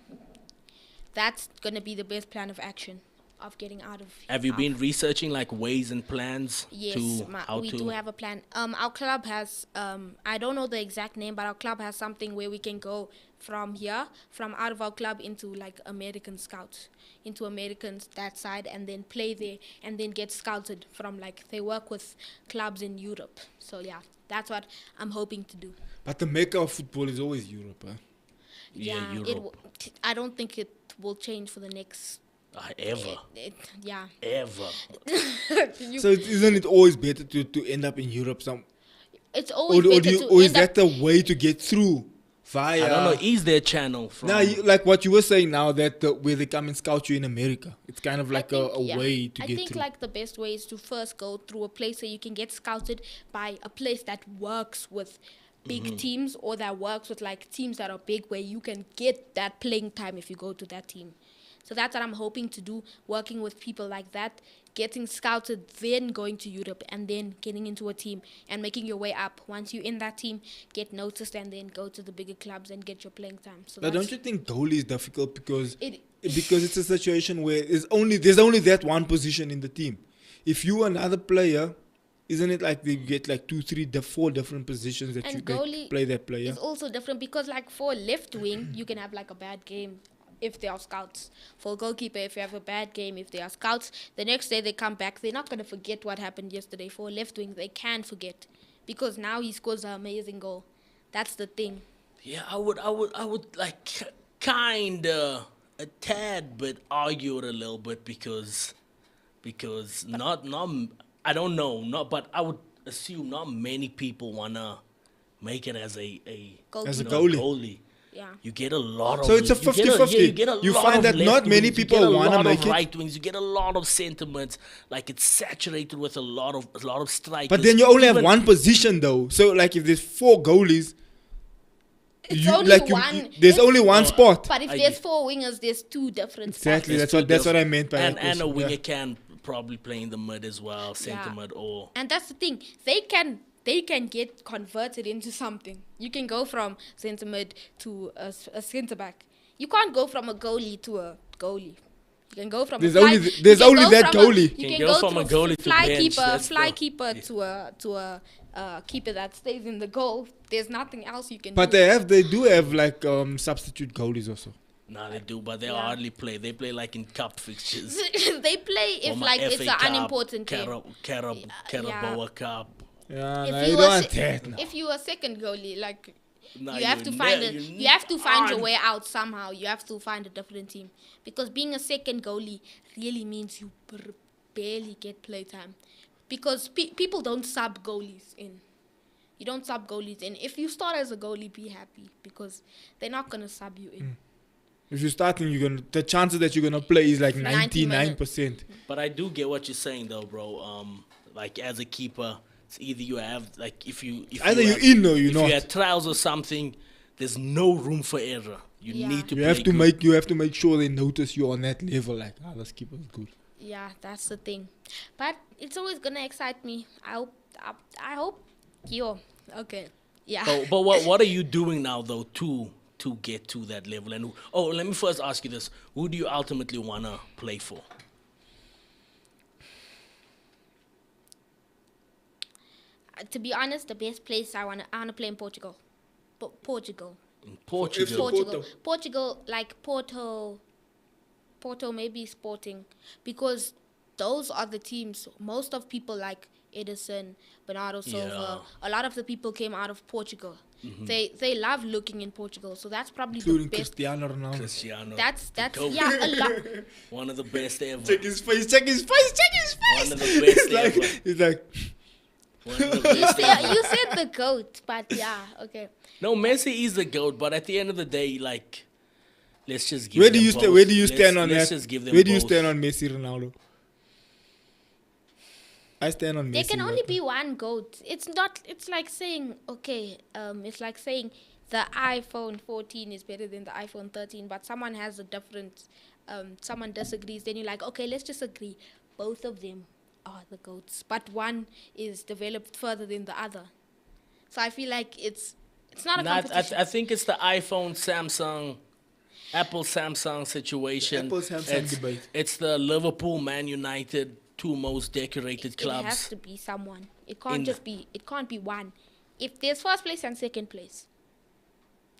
That's gonna be the best plan of action of getting out of. Have you of- been researching like ways and plans Yes, to how we to? do have a plan. Our club has, I don't know the exact name, but our club has something where we can go from here, from out of our club into like American scouts, into Americans that side, and then play there, and then get scouted from like they work with clubs in Europe. So yeah, that's what I'm hoping to do. But the mecca of football is always Europe, huh? Yeah, it Europe. I don't think it will change for the next. Ever, Yeah. ever. You- So isn't it always better to end up in Europe? it's always Or better to is end up. that the way to get through? Via I don't know. Is there a channel from? Now, like what you were saying now, that where they come and scout you in America, it's kind of like I think, a yeah. way to I get think through. like the best way is to first go through a place where you can get scouted by a place that works with big teams or that works with like teams that are big where you can get that playing time if you go to that team. So that's what I'm hoping to do, working with people like that, getting scouted, then going to Europe and then getting into a team and making your way up. Once you're in that team, get noticed and then go to the bigger clubs and get your playing time. So But that's don't you think goalie is difficult because it. it's a situation where there's only that one position in the team. If you another player, isn't it like they get like 2, 3, 4 different positions that And you can goalie play that player? It's also different because, like, for a left wing, you can have like a bad game if there are scouts. For a goalkeeper, if you have a bad game, if there are scouts, the next day they come back, they're not going to forget what happened yesterday. For a left wing, they can forget because now he scores an amazing goal. That's the thing. Yeah, I would like kinda a tad bit argue it a little bit because not I don't know, but I would assume not many people wanna make it as a As a you goalie. goalie. Yeah. You get a lot of. So it's a you get 50-50. You, get a You lot find of that not left many wings, you people get a wanna lot make of it. right wings. You get a lot of sentiments. Like it's saturated with a lot of strikers. But then you only have Even- one position though. So like if there's 4 goalies, It's only one. there's only one spot. But if I- there's 4 wingers, there's 2 different Exactly. spots. That's what I meant by and that and a question, winger yeah. can probably play in the mid as well, center Yeah. mid or. And that's the thing. They can get converted into something. You can go from centre mid to a centre back. You can't go from a goalie to a goalie. You can go from There's a fly, only th- you there's can only go that from a- goalie. You Can can go go from a through goalie to fly bench, keeper, that's fly the- keeper to a keeper that stays in the goal. There's nothing else you can But do. they do have like substitute goalies also. Nah, they do, but they Yeah. hardly play. They play like in cup fixtures. They play if Or my like it's FA an Cup, unimportant game. Carabao Cup. Yeah, If no, you you were don't want se- that. No. If you are second goalie, like Nah, you have you to ne- find you you have to find your can't. way out somehow. You have to find a different team because being a second goalie really means you barely get playtime because people don't sub goalies in. You don't sub goalies in. If you start as a goalie, be happy because they're not gonna sub you in. If you're starting, the chances that you're gonna play is like 90 99%. But I do get what you're saying though, bro. Like as a keeper, it's either you have like if Either you you're have- in or you're if not. you had trials or something, there's no room for error. You Yeah. need to You play have to good. make sure they notice you on that level. Like, this keeper's good. Yeah, that's the thing. But it's always gonna excite me. I hope. Yo. Okay. Yeah. But what are you doing now though to get to that level? And let me first ask you this: who do you ultimately wanna play for? To be honest, the best place I wanna play in Portugal. Portugal. In Portugal. Portugal, like Porto, maybe Sporting, because those are the teams. Most of people like Edison, Bernardo Silva. A lot of the people came out of Portugal. They love looking in Portugal, so that's probably Including the best. Cristiano Ronaldo. Cristiano. That's GOAT. yeah, a lot. One of the best ever. Check his face, check his face, check his face. One of the best It's like, ever. it's like, One of the best ever. You said the goat, but yeah, okay. No, Messi is the GOAT, but at the end of the day, like, let's just give where them do you both. stand? Where do you stand on Let's that? just give them Where do you both. stand on Messi, Ronaldo? I stand on Messi. There can only but- be one goat. It's not. It's like saying okay. It's like saying the iPhone 14 is better than the iPhone 13, but someone has a different. Someone disagrees. Then you're like, okay, let's just agree. Both of them are the goats, but one is developed further than the other. So I feel like it's not a competition. I think it's the iPhone, Samsung, Apple, Samsung situation. Apple, Samsung it's, debate. It's the Liverpool, Man United, two most decorated It has clubs. to be someone. It can't In- just be. It can't be one. If there's first place and second place,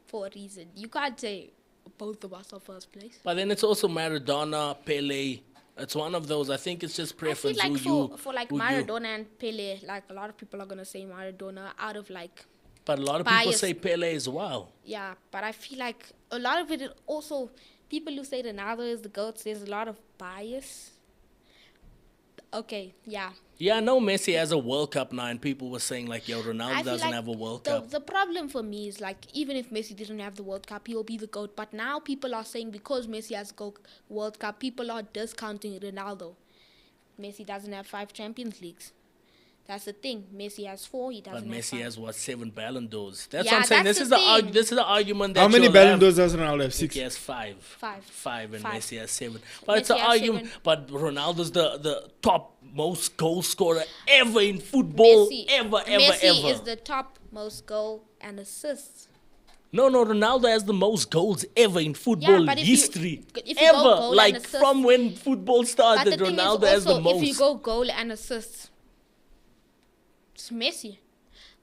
for a reason, you can't say both of us are first place. But then it's also Maradona, Pele. It's one of those. I think it's just I feel preference. like who for like who you- Maradona and Pele, like a lot of people are gonna say Maradona out of like But a lot of people bias. say Pele as well. yeah, but I feel like a lot of it is also people who say Ronaldo is the GOAT. There's a lot of bias. Okay, yeah. Yeah, I know Messi has a World Cup now, and people were saying like, "Yo, Ronaldo I feel doesn't like have a World the, Cup." The problem for me is like even if Messi didn't have the World Cup, he will be the GOAT. But now people are saying because Messi has World Cup, people are discounting Ronaldo. Messi doesn't have 5 Champions Leagues. That's the thing. Messi has 4. He But doesn't have Messi 5. has what 7 Ballon d'Ors. That's Yeah, what I'm saying. that's This the is the thing. this is the argument that How many you'll Ballon have. d'Ors does Ronaldo have? I think 6. he has 5. 5. 5 and 5. Messi has 7. But it's Messi an has argument. 7. But Ronaldo's the top most goal scorer ever in football. Messi, Ever. is the top most goal and assists. No, Ronaldo has the most goals ever in football but if you- history. if you go Ever. goal and Like assist- from when football But started, the thing Ronaldo is has the also, most. if you go goal and assists, it's Messi.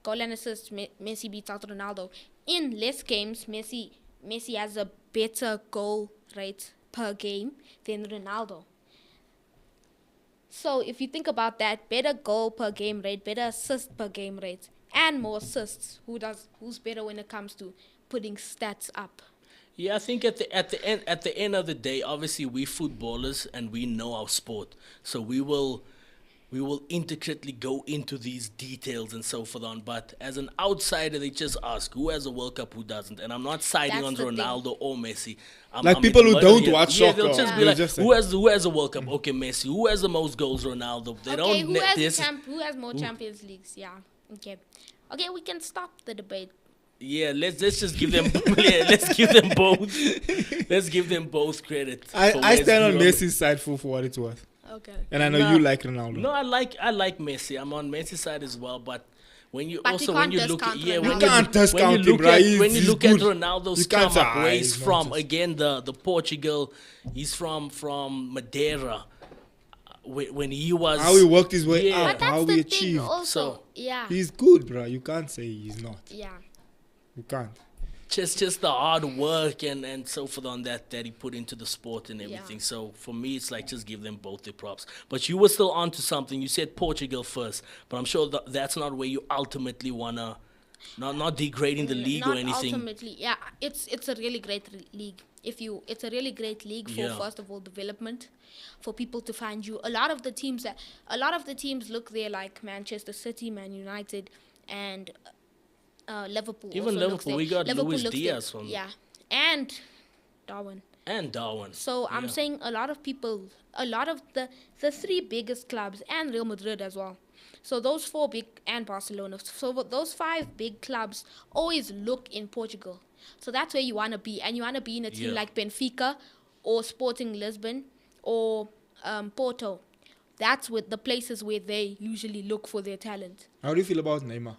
Goal and assists, Messi beats out Ronaldo. In less games, Messi has a better goal rate per game than Ronaldo. So if you think about that, better goal per game rate, better assist per game rate, and more assists. Who's better when it comes to putting stats up? Yeah, I think at the end of the day, obviously we footballers and we know our sport, so we will intricately go into these details and so forth on. But as an outsider, they just ask who has a World Cup, who doesn't, and I'm not siding That's on the thing. Ronaldo or Messi. Like I'm people in the who middle don't here. watch yeah, soccer, they'll just be they'll like, just say- who has a World Cup? Okay, Messi. Who has the most goals? Ronaldo. They Okay, don't. who this- has more Champions Leagues? Yeah. Okay, we can stop the debate. Yeah, let's just give them. Yeah, let's give them both. Let's give them both credit. for I where's stand on you Messi's side for what it's worth. Okay. And I know Nah. you like Ronaldo. No, I like Messi. I'm on Messi's side as well, but when you But also you when can't you look at discount yeah Ronaldo. when You can't discount him, bro. when you He's look at good. Ronaldo's You can't come say, up where he's he's from nonsense. again the Portugal, he's from Madeira. When he was How he worked his way Yeah. up, But that's how the he thing achieved. also. So- Yeah. He's good, bro. You can't say he's not. Yeah. You can't. just the hard work and so forth on that he put into the sport and everything. Yeah. So for me, it's like just give them both their props. But you were still onto something. You said Portugal first, but I'm sure that's not where you ultimately wanna. Not degrading the league Not or anything. Ultimately, yeah, it's a really great league. It's a really great league for Yeah. first of all development, for people to find you. A lot of the teams look there like Manchester City, Man United, and Liverpool. Even also looks Liverpool, there. we got Liverpool Luis looks Diaz there. from- Yeah, and Darwin. And Darwin. So I'm Yeah. saying a lot of the 3 biggest clubs and Real Madrid as well. So those 4 big and Barcelona. So those 5 big clubs always look in Portugal. So that's where you want to be, and you want to be in a team Yeah. like Benfica or Sporting Lisbon or Porto. That's with the places where they usually look for their talent. How do you feel about Neymar?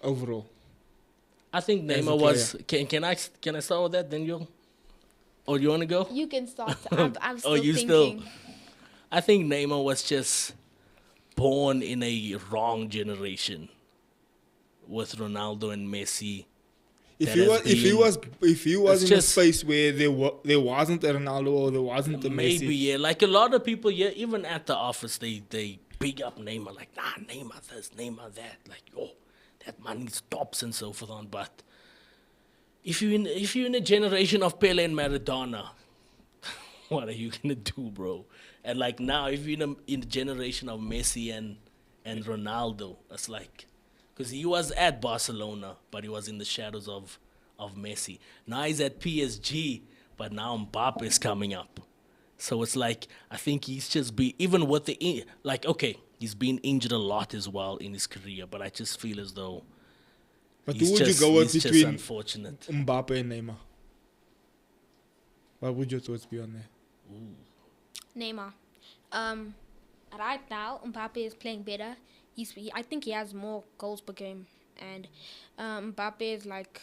Overall. I think As a Neymar was. Can I start with that? Then you, or you want to go? You can start. I'm still You thinking. I think Neymar was just born in a wrong generation with Ronaldo and Messi. If that he has was it's in a just- space where there wasn't a Ronaldo or there wasn't a Maybe, Messi. yeah. Like a lot of people, yeah, even at the office, they big up Neymar. Like, nah, Neymar this, Neymar that. Like, oh, that money stops and so forth on. But if you're in a generation of Pele and Maradona, what are you gonna do, bro? And like now, if you're in a generation of Messi and Ronaldo, it's like, because he was at Barcelona, but he was in the shadows of Messi. Now he's at PSG, but now Mbappe is coming up. So it's like, I think he's just even with okay, he's been injured a lot as well in his career, but I just feel as though But he's who would you just- go with he's just between unfortunate. Mbappe and Neymar? What would your thoughts be on that? Neymar. Right now, Mbappe is playing better. I think he has more goals per game, and Mbappe is like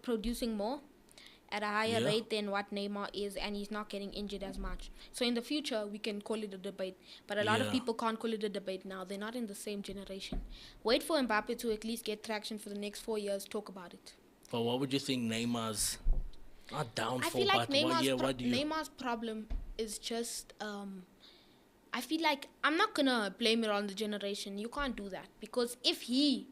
producing more at a higher Yeah. rate than what Neymar is, and he's not getting injured as much. So in the future, we can call it a debate, but a lot of Yeah. people can't call it a debate now. They're not in the same generation. Wait for Mbappe to at least get traction for the next 4 years. Talk about it. But what would you think Neymar's not downfall? I feel like but what do you? Neymar's problem is just I feel like I'm not gonna blame it on the generation. You can't do that, because if he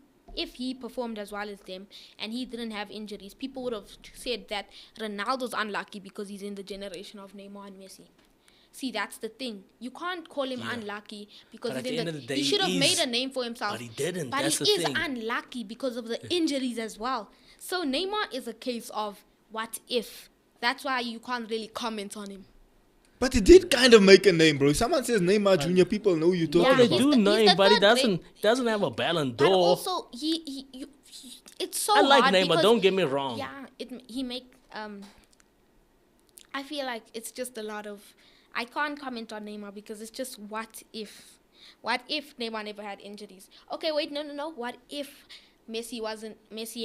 performed as well as them and he didn't have injuries, people would have said that Ronaldo's unlucky because he's in the generation of Neymar and Messi. See, that's the thing. You can't call him Yeah. unlucky because But at he's the in end of the day, he should have he made is- a name for himself. but he didn't. But That's he the is thing. unlucky because of the injuries as well. So Neymar is a case of what if. That's why you can't really comment on him. But he did kind of make a name, bro. If someone says Neymar Junior, people know you Yeah, talking They he's about. do the- know he's him, the but he third doesn't have a Ballon But d'Or. also, it's so I like hard Neymar. because- Don't get me wrong. Yeah, he make I feel like it's just a lot of. I can't comment on Neymar because it's just what if. What if Neymar never had injuries? Okay, wait, no. What if Messi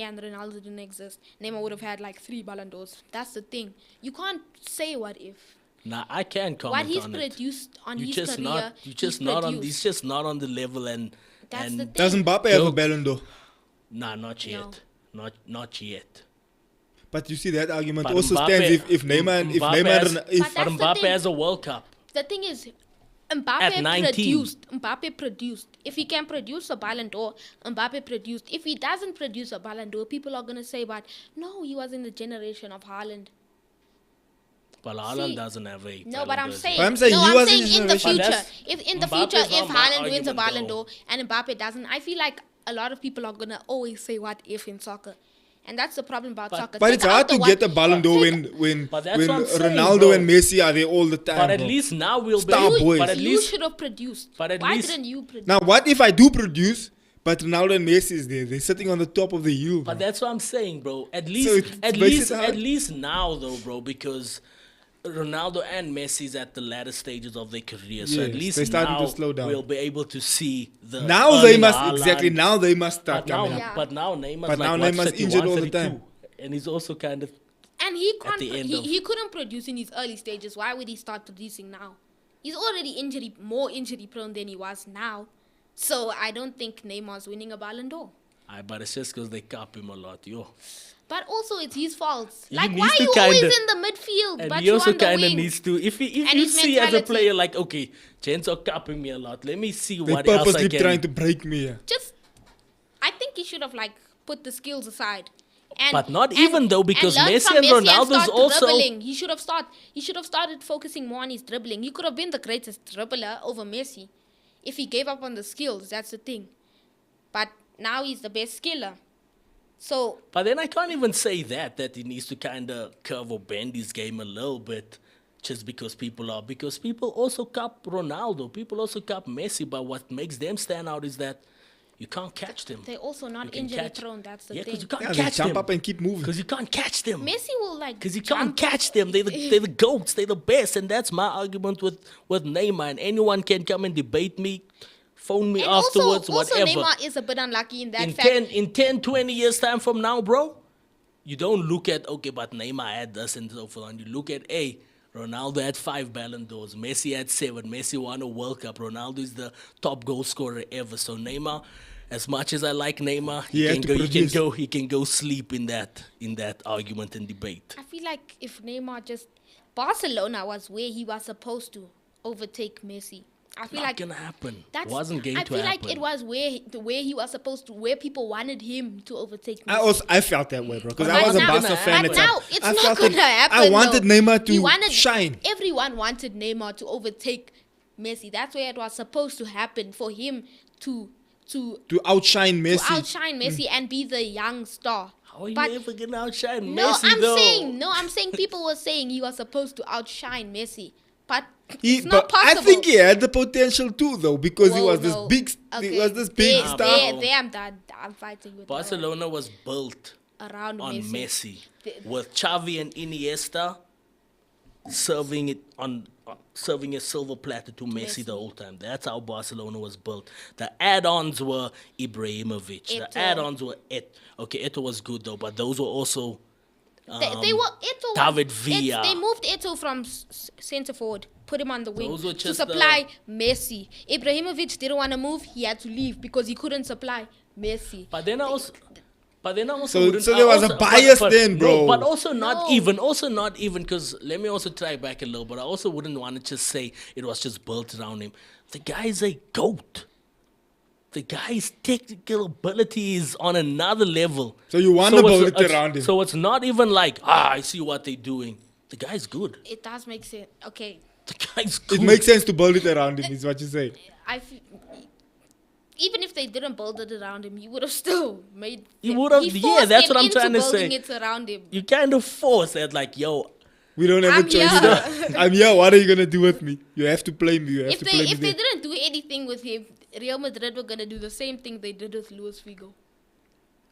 and Ronaldo didn't exist? Neymar would have had like 3 Ballon d'Ors. That's the thing. You can't say what if. Nah, I can't What comment he's on it. produced on You his just career, not. You just he's not on. produced. He's just not on the level and. That's and the thing. Does Mbappe have a Joke. Ballon d'Or? Nah, not yet. Not yet. But you see that argument But also Mbappe- stands if Neymar and if Mbappe Neymar has- and if But But that's the Mbappe thing. has a World Cup. The thing is, At Mbappe 19. produced. If he can produce a Ballon d'Or, Mbappe produced. If he doesn't produce a Ballon d'Or, people are gonna say, "But no, he was in the generation of Haaland." But Haaland See, doesn't have a. No, Ballon but I'm d'Or. saying, But I'm saying no, he I'm was in saying his in the generation. But future, that's- if in the Mbappe's future, not if my Haaland wins a argument, Ballon though. d'Or and Mbappe doesn't, I feel like a lot of people are gonna always say "what if" in soccer, and that's the problem about soccer. But Take it's hard out the to what- get a Ballon d'Or take- when But that's what I'm saying, Ronaldo bro. and Messi are there all the time. But at bro. least now we'll be. Star boys. But at You least. should have produced. But at Why least- didn't you produce? Now, what if I do produce, but Ronaldo and Messi is there? They're sitting on the top of the hill. But bro. that's what I'm saying, bro. At So least, it at makes it least, hard. at least now, though, bro, because Ronaldo and Messi's at the latter stages of their career. So at Yes, least they're starting to now slow down. we'll be able to see the. Now they Erling must Haaland. exactly. Now they must start But now, coming up. Yeah. but now Neymar's But like now what, Neymar's 31, injured all the 32, time. and he's also kind of. And he can't. the end He couldn't produce in his early stages. Why would he start producing now? He's already more injury prone than he was now. So I don't think Neymar's winning a Ballon d'Or. But it's just because they cap him a lot, yo. But also it's his fault. He Like, needs why to are you always kinda- in the midfield? And but he you're also on the kind of wing? needs to. If And you his see as a mentality. player, like, okay, Gents are capping me a lot. Let me see They what else I purposely can. trying to break me. Yeah. Just, I think he should have like put the skills aside. And, But not even though, because learn Messi from and Messi Ronaldo's start also- dribbling. He should have started focusing more on his dribbling. He could have been the greatest dribbler over Messi if he gave up on the skills. That's the thing. But now he's the best skiller. So But then I can't even say that he needs to kind of curve or bend his game a little bit just because people also cup Ronaldo, people also cup Messi, but what makes them stand out is that You can't catch them. They're also You not can injury catch- prone. That's the Yeah, thing. because you can't Yeah, they catch jump them. up and keep moving. Because you can't catch them. Messi will like. Because you can't jump. catch them. They're the goats. They're the best. And that's my argument with Neymar. And anyone can come and debate me, phone me And afterwards, also whatever. Neymar is a bit unlucky in that in fact. 10, 20 years time from now, bro, you don't look at, okay, but Neymar had this and so forth. And you look at, hey, Ronaldo had 5 Ballon d'Ors. Messi had 7. Messi won a World Cup. Ronaldo is the top goal scorer ever. So Neymar, as much as I like Neymar, He had to produce. he can go sleep in that argument and debate. I feel like if Neymar just Barcelona was where he was supposed to overtake Messi. I feel Not like gonna happen. that's Wasn't going I to feel happen. like it was where he was supposed to, where people wanted him to overtake Messi. I felt that way, bro, because But I was a now- Barca fan. But at now times. it's I not felt gonna that happen. I wanted though. Neymar to He wanted, shine. Everyone wanted Neymar to overtake Messi. That's where it was supposed to happen for him to To outshine Messi. outshine Messi and be the young star. How are you But ever gonna outshine no, Messi, though? I'm saying people were saying he was supposed to outshine Messi, but He- it's not but I possible. think he had the potential too, though, because he Whoa, was this no. big. Okay. He was this big There- star. There I'm done. I'm fighting with Barcelona was built around on Messi. Messi, The- with Xavi and Iniesta serving a silver platter to Messi the whole time. That's how Barcelona was built. The add-ons were Ibrahimovic. Eto'o. The add-ons were Eto'o was good though, but those were also They were Eto'o. David Villa. They moved Eto'o from centre forward, put him on the wing Those were to just supply Messi. Ibrahimovic didn't want to move; he had to leave because he couldn't supply Messi. But then I also So- wouldn't- so there was a but- bias but- then, bro. No, but also not No. even because let me also try back a little. But I also wouldn't want to just say it was just built around him. The guy is a goat. The guy's technical ability is on another level. So you want to build it's- it around him. So it's not even like I see what they're doing. The guy's good. It does make sense. Okay, The guy's good. It makes sense to build it around him, is what you say. even if they didn't build it around him, he would have still made. He would have- he yeah, forced that's them what I'm into trying to building say. It around him. You kind of force that, like, yo, We don't have I'm a choice. here. I'm here. What are you gonna do with me? You have to play me. You have If to play me. they there. didn't do anything with him, Real Madrid were gonna do the same thing they did with Luis Figo.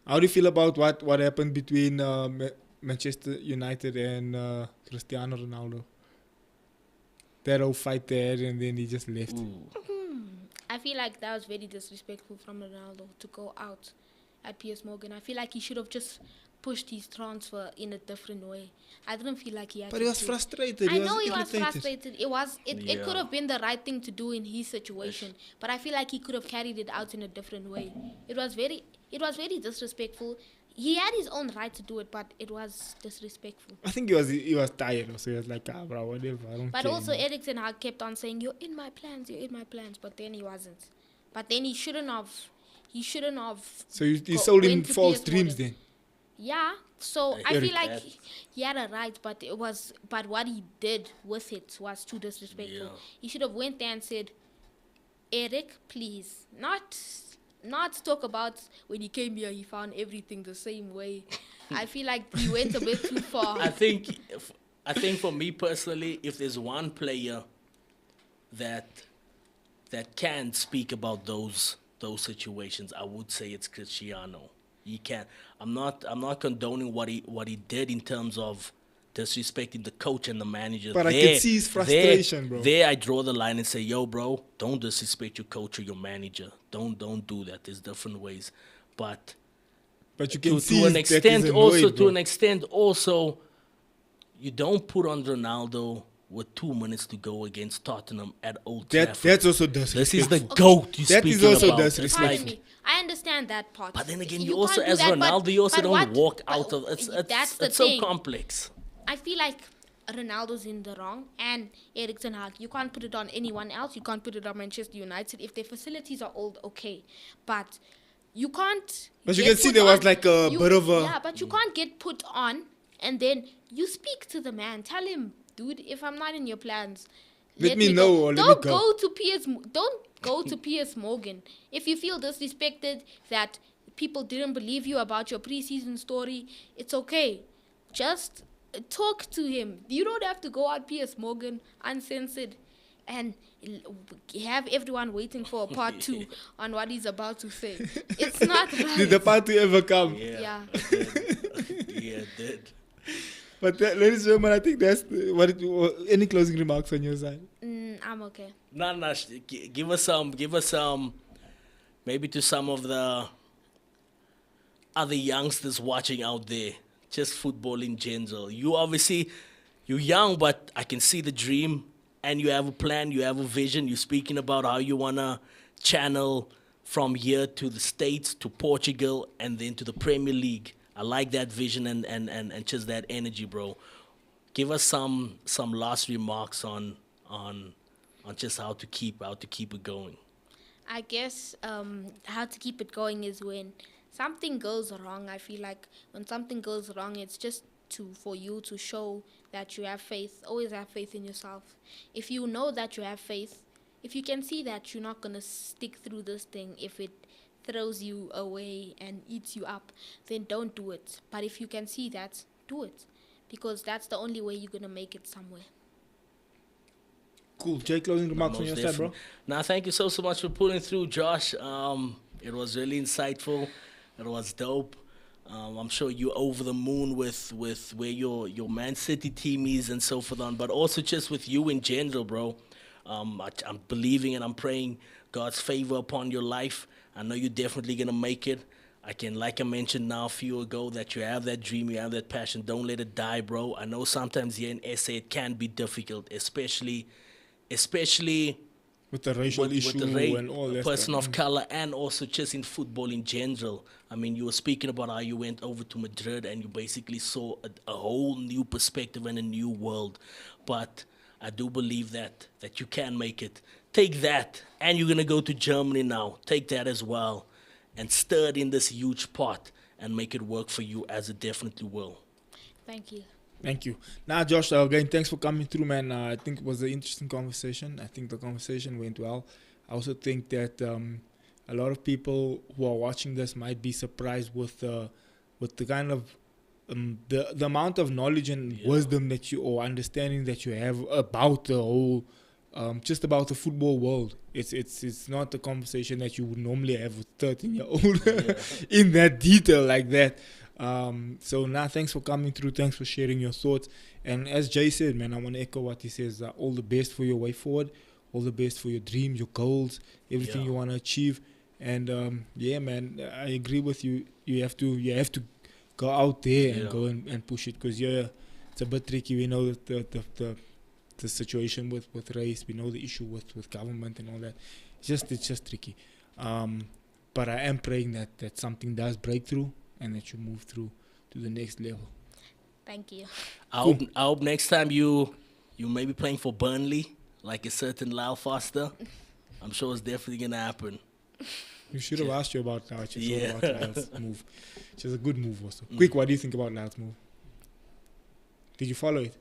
How do you feel about what happened between Manchester United and Cristiano Ronaldo? That whole fight there, and then he just left. I feel like that was very disrespectful from Ronaldo to go out at PS Morgan. I feel like he should have just pushed his transfer in a different way. I didn't feel like he had But to he was do- frustrated. I know he was irritated. frustrated. It Yeah. could have been the right thing to do in his situation, but I feel like he could have carried it out in a different way. It was very disrespectful. He had his own right to do it, but it was disrespectful. I think he was tired, so he was like, bro, whatever. I don't But care. also, Eric Ten Hag kept on saying, "You're in my plans. You're in my plans." But then he wasn't. But then he shouldn't have. He shouldn't have. So you go- sold him went to false PS dreams Morgan. then. Yeah. So I Eric, feel like that- he had a right, but it was. But what he did with it was too disrespectful. Yeah. He should have went there and said, "Eric, please, not talk about when he came here. He found everything the same way." I feel like he went a bit too far. I think for me personally, if there's one player that can speak about those situations, I would say it's Cristiano. He can. I'm not condoning what he did in terms of disrespecting the coach and the manager. But I can see his frustration, bro. There I draw the line and say, yo, bro, don't disrespect your coach or your manager. Don't do that. There's different ways. But You can see to an that he's extent annoyed, also bro. to an extent also you don't put on Ronaldo with 2 minutes to go against Tottenham at Old Trafford. That's also This disrespectful. is the GOAT you That speaking is also about. It's disrespectful. Pardon me. I understand that part. But then again, You you also, can't do as that, but- Ronaldo, you also but don't what- walk but out of it's that's the so thing. complex. I feel like Ronaldo's in the wrong, and Erik ten Hag. You can't put it on anyone else. You can't put it on Manchester United. If their facilities are old, okay, but you can't. But you get can see put there was on- like a bit of a- Yeah, but you can't get put on, and then you speak to the man. Tell him, dude, if I'm not in your plans, Let me know or let me Don't go. go to PS. Don't go to PS Morgan if you feel disrespected that people didn't believe you about your preseason story. It's okay. Just talk to him. You don't have to go out PS Morgan uncensored. and have everyone waiting for a part 2 on what he's about to say. It's not right. Did the part 2 ever come? Yeah. Yeah, it did. But ladies and gentlemen, I think that's any closing remarks on your side? I'm okay. No, give us some, maybe to some of the other youngsters watching out there, just football in general. You're young, but I can see the dream, and you have a plan, you have a vision. You're speaking about how you want to channel from here to the States, to Portugal, and then to the Premier League. I like that vision and just that energy, bro. Give us some last remarks on just how to keep it going. I guess how to keep it going is when something goes wrong. I feel like when something goes wrong, it's just for you to show that you have faith. Always have faith in yourself. If you know that you have faith, if you can see that you're not going to stick through this thing, if it throws you away and eats you up, then don't do it. But if you can see that, do it. Because that's the only way you're going to make it somewhere. Cool. Jay, closing remarks on Most your side, bro? Now, thank you so much for pulling through, Josh. It was really insightful. It was dope. I'm sure you're over the moon with where your Man City team is and so forth on, but also just with you in general, bro. I'm believing and I'm praying God's favor upon your life. I know you're definitely going to make it. Like I mentioned now a few ago, that you have that dream, you have that passion. Don't let it die, bro. I know sometimes here in SA it can be difficult, especially with the racial issue and all that person stuff. of color, and also just in football in general. I mean, you were speaking about how you went over to Madrid and you basically saw a whole new perspective and a new world. But I do believe that you can make it. Take that, and you're going to go to Germany now. Take that as well and stir it in this huge pot and make it work for you, as it definitely will. Thank you. Thank you. Now, Josh, again, thanks for coming through, man. I think it was an interesting conversation. I think the conversation went well. I also think that a lot of people who are watching this might be surprised with the kind of the amount of knowledge and wisdom that or understanding that you have about the whole just about the football world. It's not a conversation that you would normally have with 13-year-old in that detail like that. So now, thanks for coming through. Thanks for sharing your thoughts. And as Jay said, man, I want to echo what he says. All the best for your way forward. All the best for your dreams, your goals, everything you want to achieve. And yeah, man, I agree with you. You have to go out there and go and push it, because it's a bit tricky. We know that the situation with race. We know the issue with government and all that. It's just tricky. But I am praying that something does break through and that you move through to the next level. Thank you. I hope next time you may be playing for Burnley, like a certain Lyle Foster. I'm sure it's definitely gonna happen. You should have asked you about Lyle's move. Which is a good move also. Quick, what do you think about Lyle's move? Did you follow it?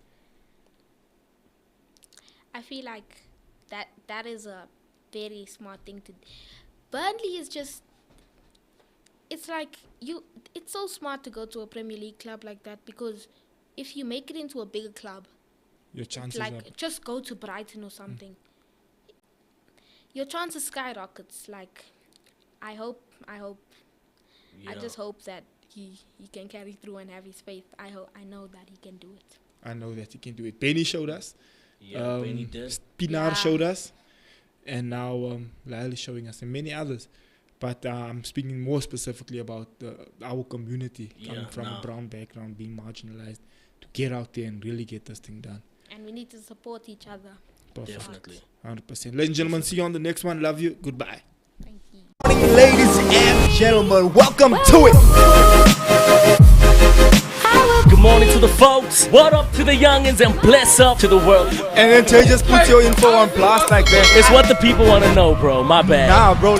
I feel like that is a very smart thing to do. Burnley is just, it's like it's so smart to go to a Premier League club like that, because if you make it into a bigger club, your chances just go to Brighton or something. Your chances skyrockets. Like, I hope. I just hope that he can carry through and have his faith. I know that he can do it. I know that he can do it. Benny showed us. Yeah, Benny did. Pinar showed us. And now Lyle is showing us, and many others. But I'm speaking more specifically about our community coming from a brown background, being marginalized, to get out there and really get this thing done. And we need to support each other. Perfect. Definitely. 100%. Ladies and gentlemen, see you on the next one. Love you. Goodbye. Thank you. Ladies and gentlemen, welcome to it. Good morning to the folks. What up to the youngins, and bless up to the world. And then Jay just put your info on blast like that. It's what the people want to know, bro. My bad. Nah, bro.